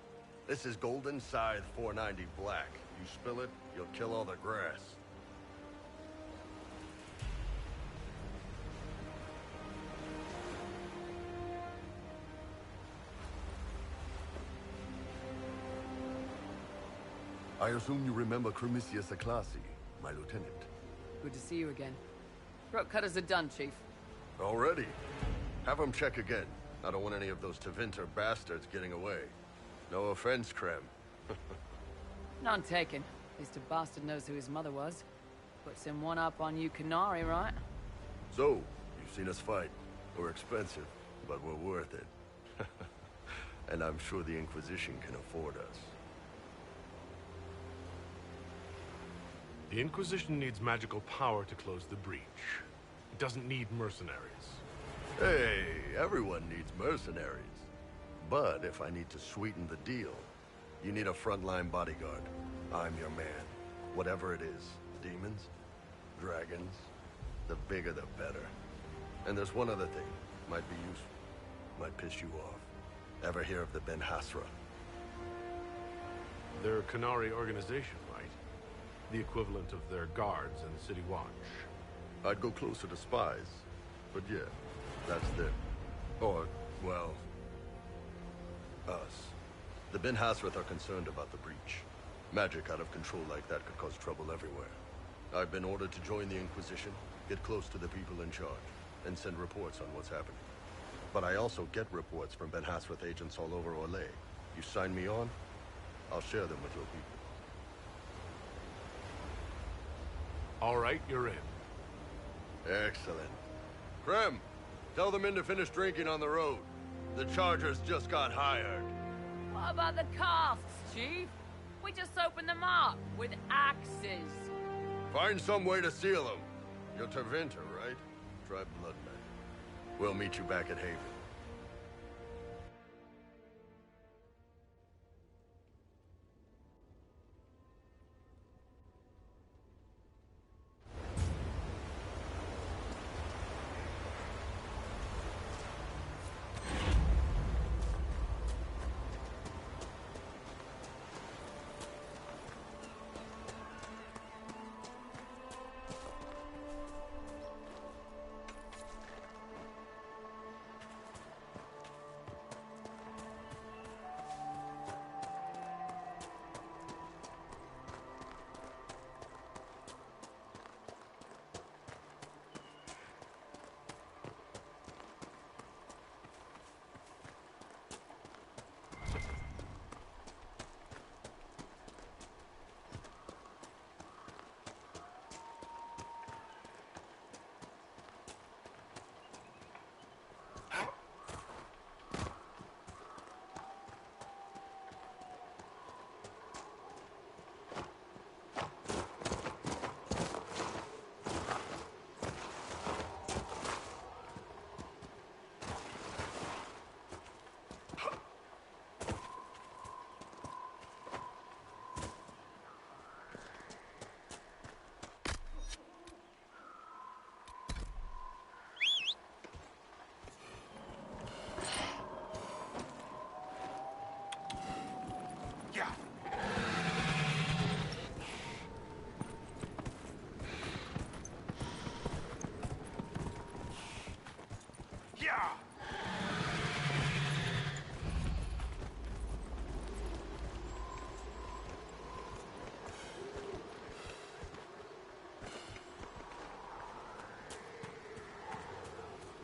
This is Golden Scythe 490 Black. You spill it, you'll kill all the grass. I assume you remember Cremisius Aclassi, my lieutenant. Good to see you again. Throat cutters are done, Chief. Already? Have them check again. I don't want any of those Tevinter bastards getting away. No offense, Krem. None taken. At least a bastard knows who his mother was. Puts him one up on you Canary, right? So, you've seen us fight. We're expensive, but we're worth it. And I'm sure the Inquisition can afford us. The Inquisition needs magical power to close the breach. It doesn't need mercenaries. Hey, everyone needs mercenaries. But if I need to sweeten the deal, you need a frontline bodyguard. I'm your man. Whatever it is. Demons? Dragons? The bigger the better. And there's one other thing. Might be useful. Might piss you off. Ever hear of the Ben Hasra? They're a Canary organization, right? The equivalent of their guards and City Watch. I'd go closer to spies. But yeah, that's them. Or, well, us. The Ben Hasrath are concerned about the breach. Magic out of control like that could cause trouble everywhere. I've been ordered to join the Inquisition, get close to the people in charge, and send reports on what's happening. But I also get reports from Ben Hasrath agents all over Orlais. You sign me on, I'll share them with your people. All right, you're in. Excellent. Krem, tell the men to finish drinking on the road. The Chargers just got hired. What about the casks, Chief? We just opened them up with axes. Find some way to seal them. You're Tevinter, right? Try Blood Knight. We'll meet you back at Haven.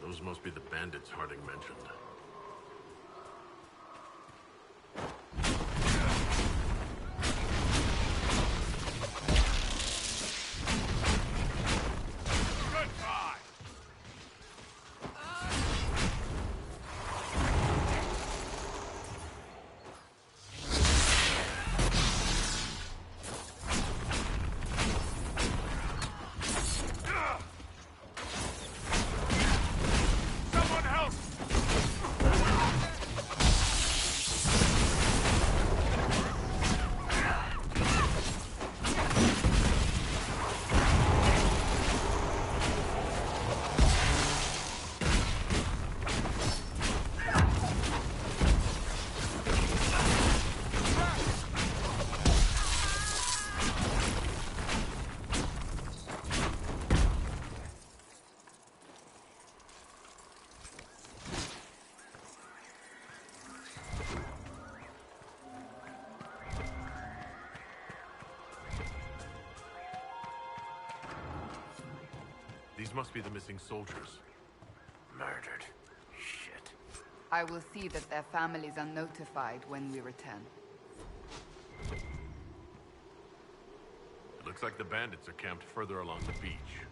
Those must be the bandits Harding mentioned. These must be the missing soldiers. Murdered. Shit. I will see that their families are notified when we return. It looks like the bandits are camped further along the beach.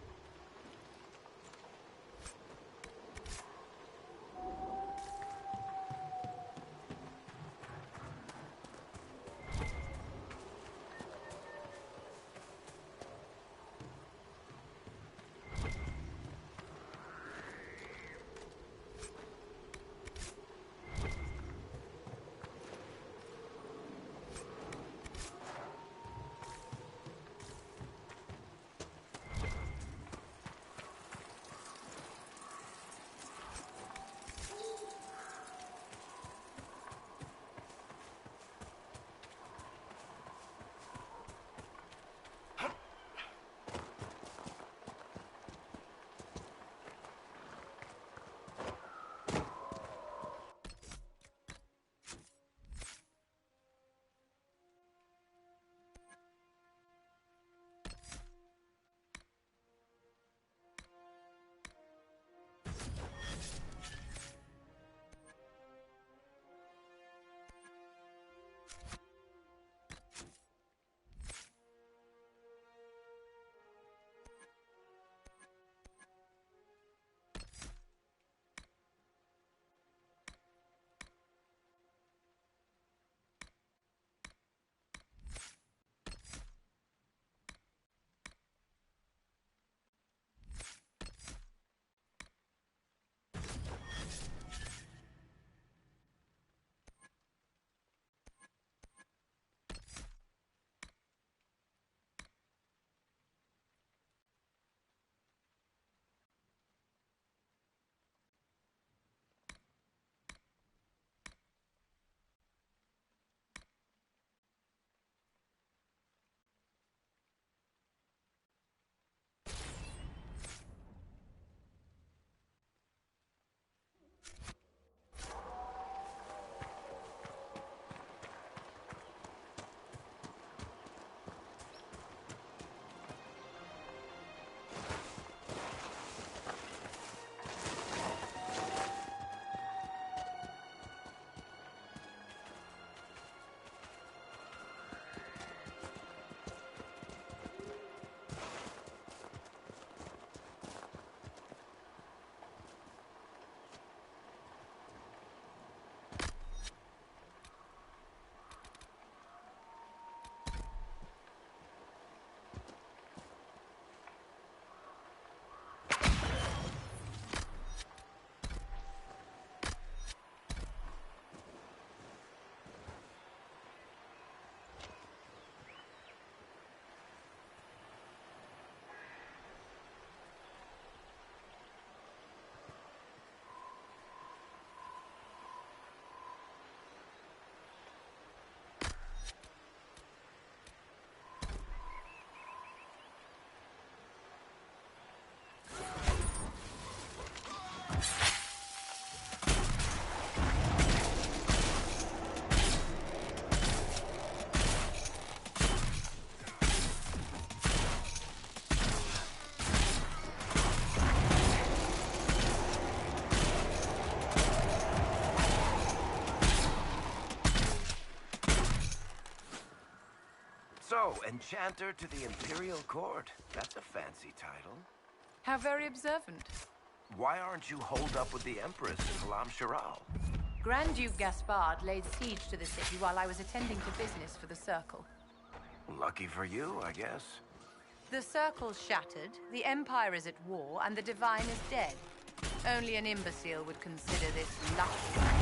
So, Enchanter to the Imperial Court. That's a fancy title. How very observant. Why aren't you holed up with the Empress in Kalam Shiral? Grand Duke Gaspard laid siege to the city while I was attending to business for the Circle. Lucky for you, I guess. The Circle's shattered, the Empire is at war, and the Divine is dead. Only an imbecile would consider this lucky.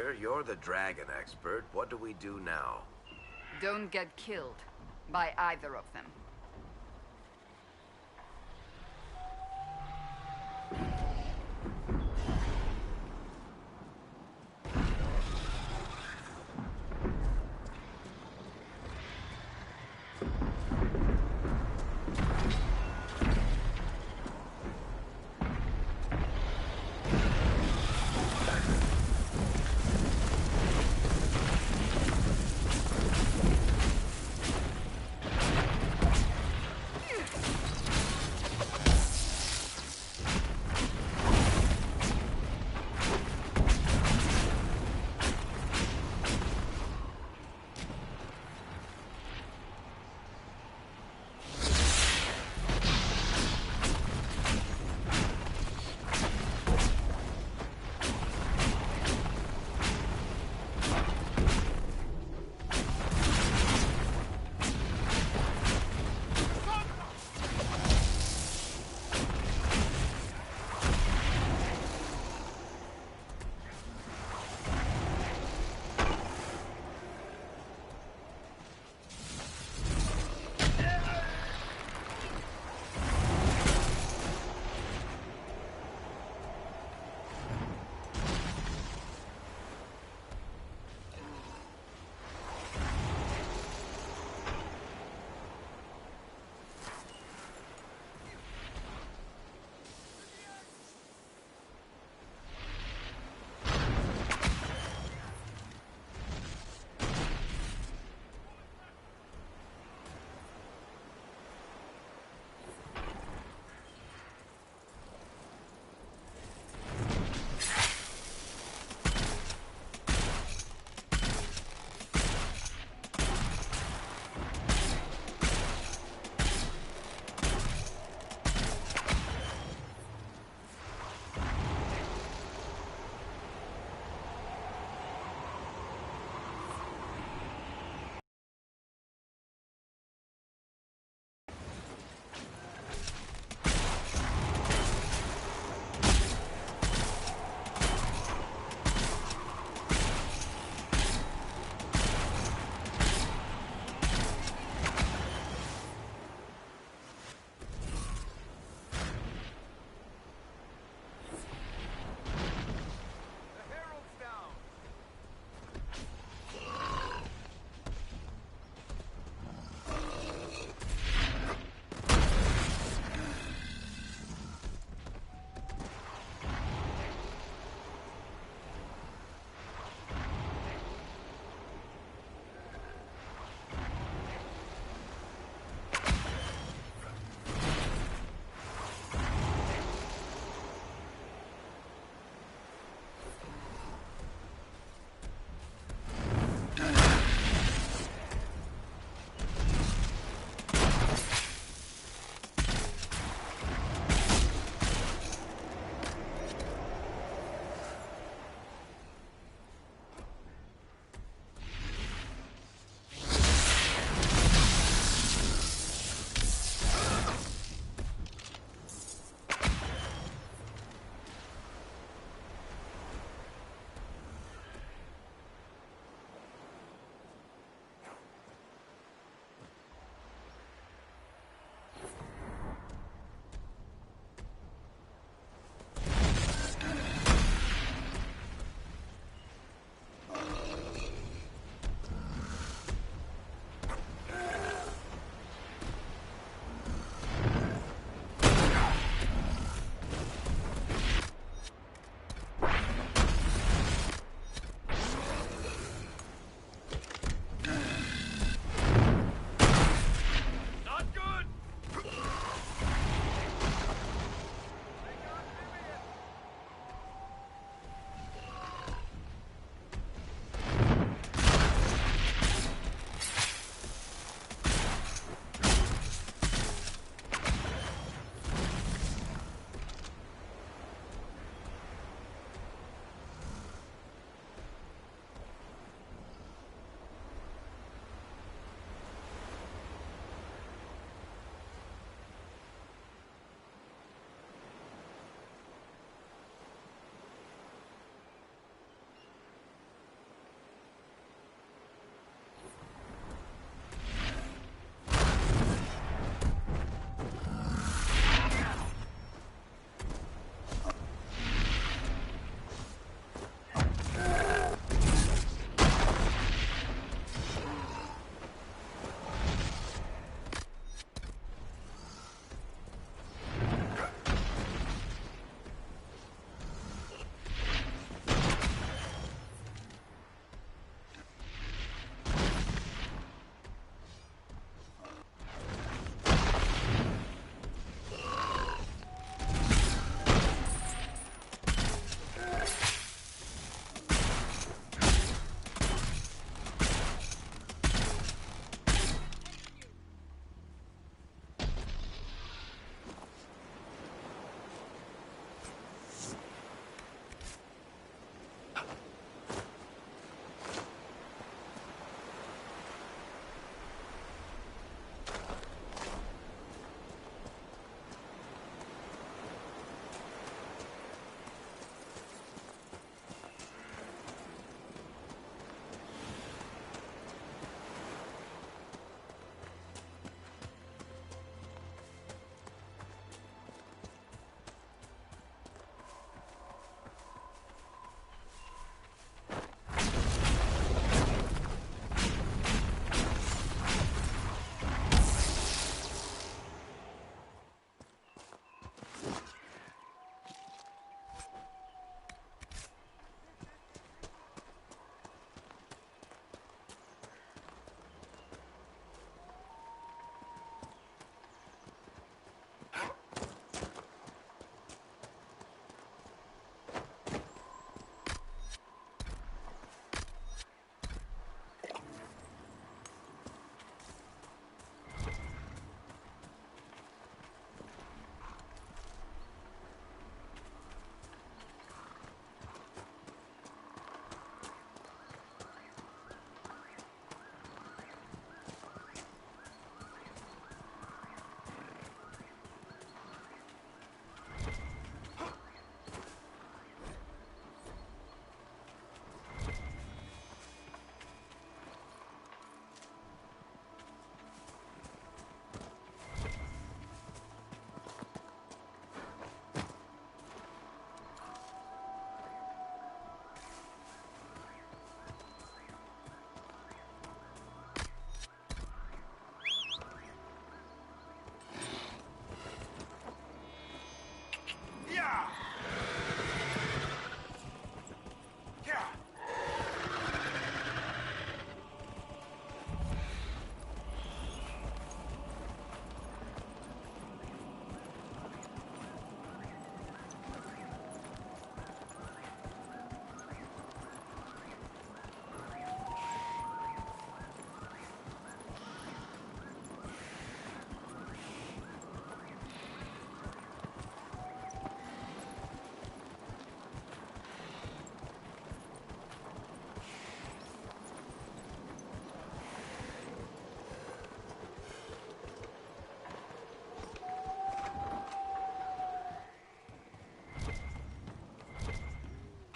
Maker. You're the dragon expert. What do we do now? Don't get killed by either of them.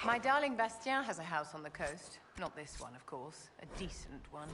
My darling Bastien has a house on the coast. Not this one, of course. A decent one.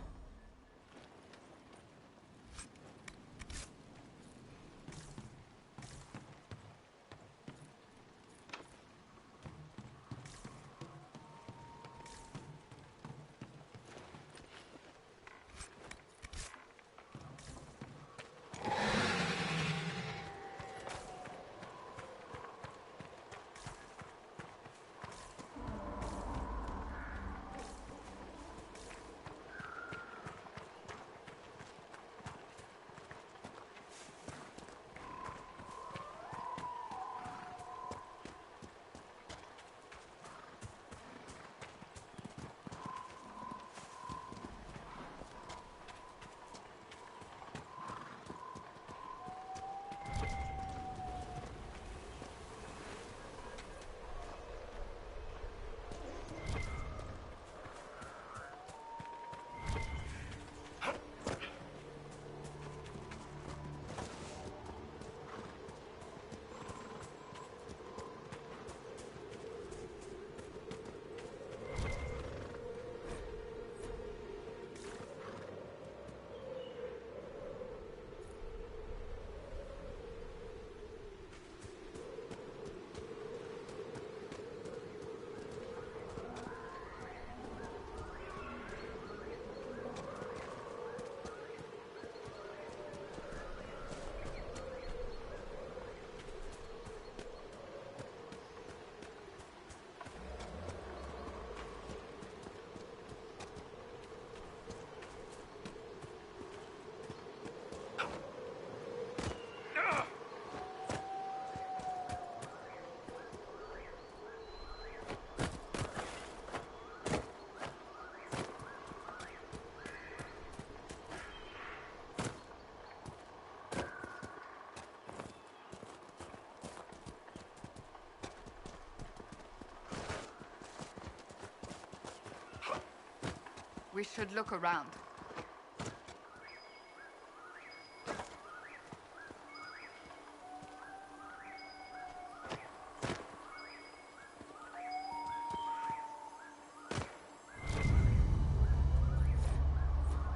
We should look around.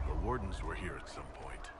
The Wardens were here at some point.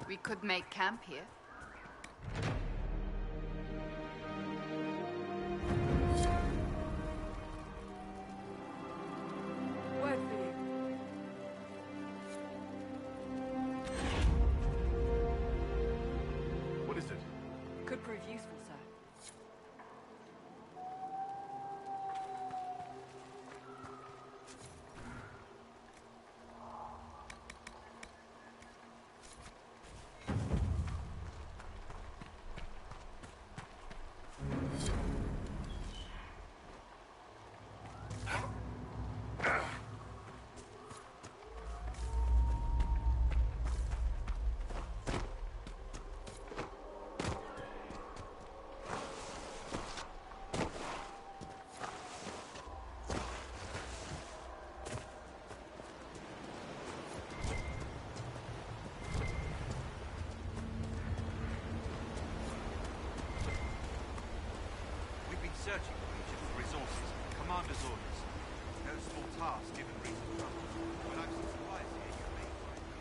We could make camp here. Word for you. What is it? Could prove useful, sir. We've been searching the region for resources. Commander's orders. No small task given recent trouble. When I've some supplies here, you may find them.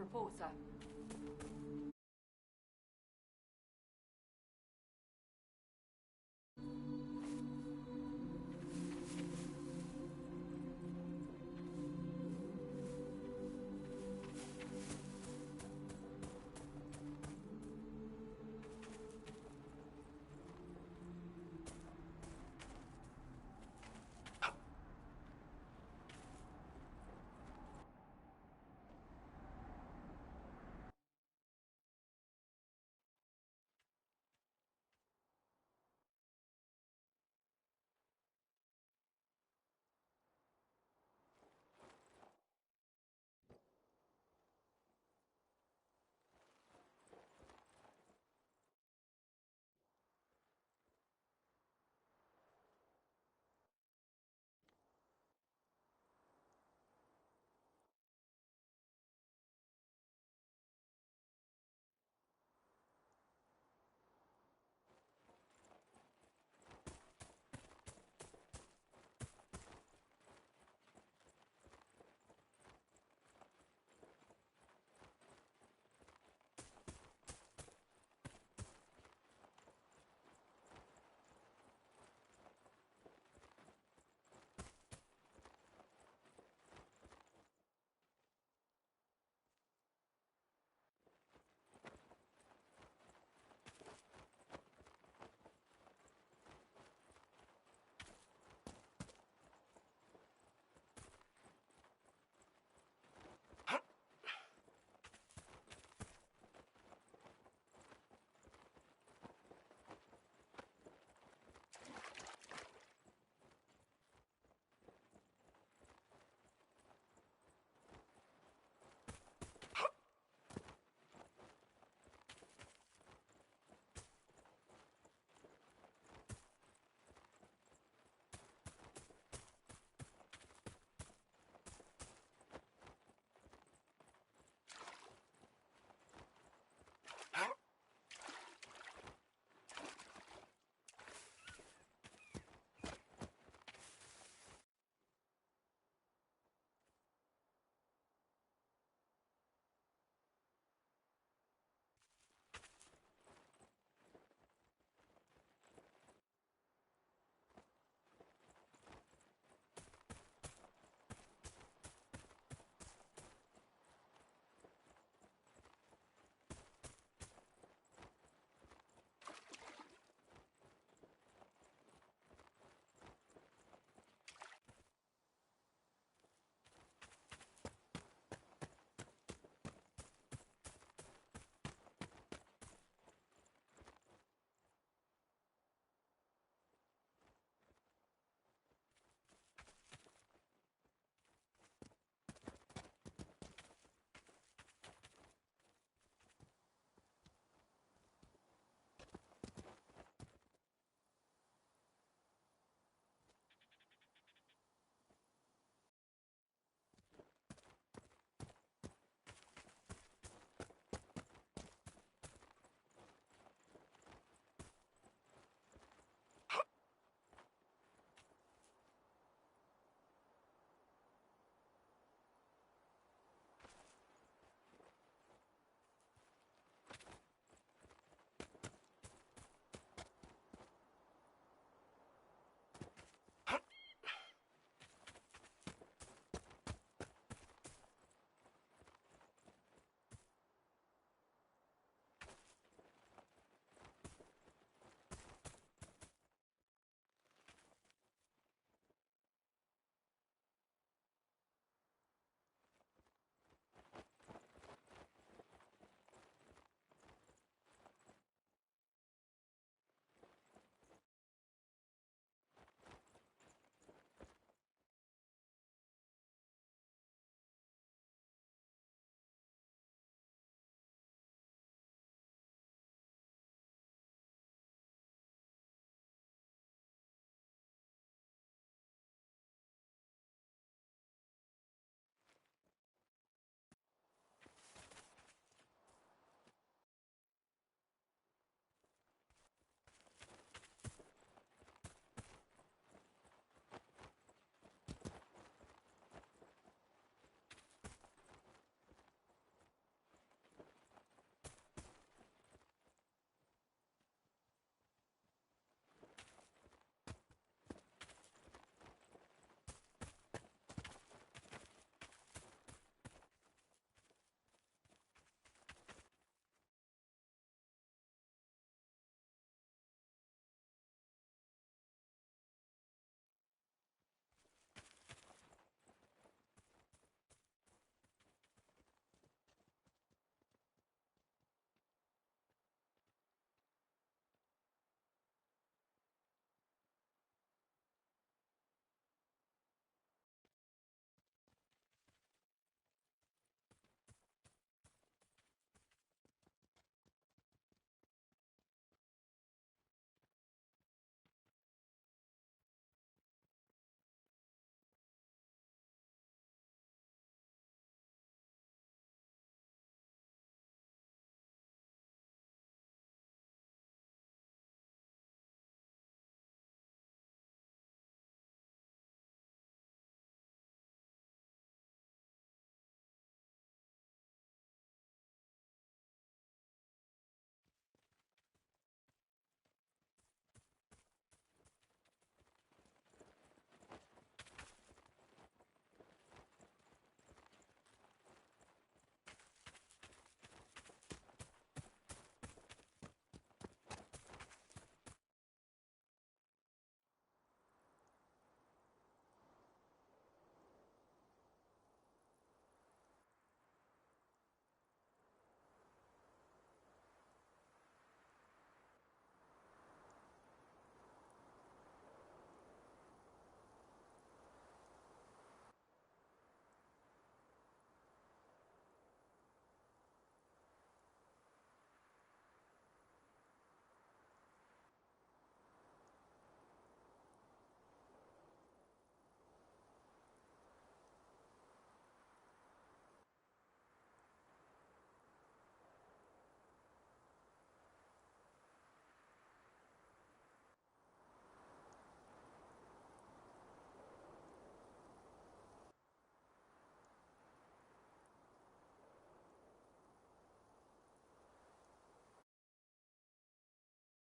report, sir.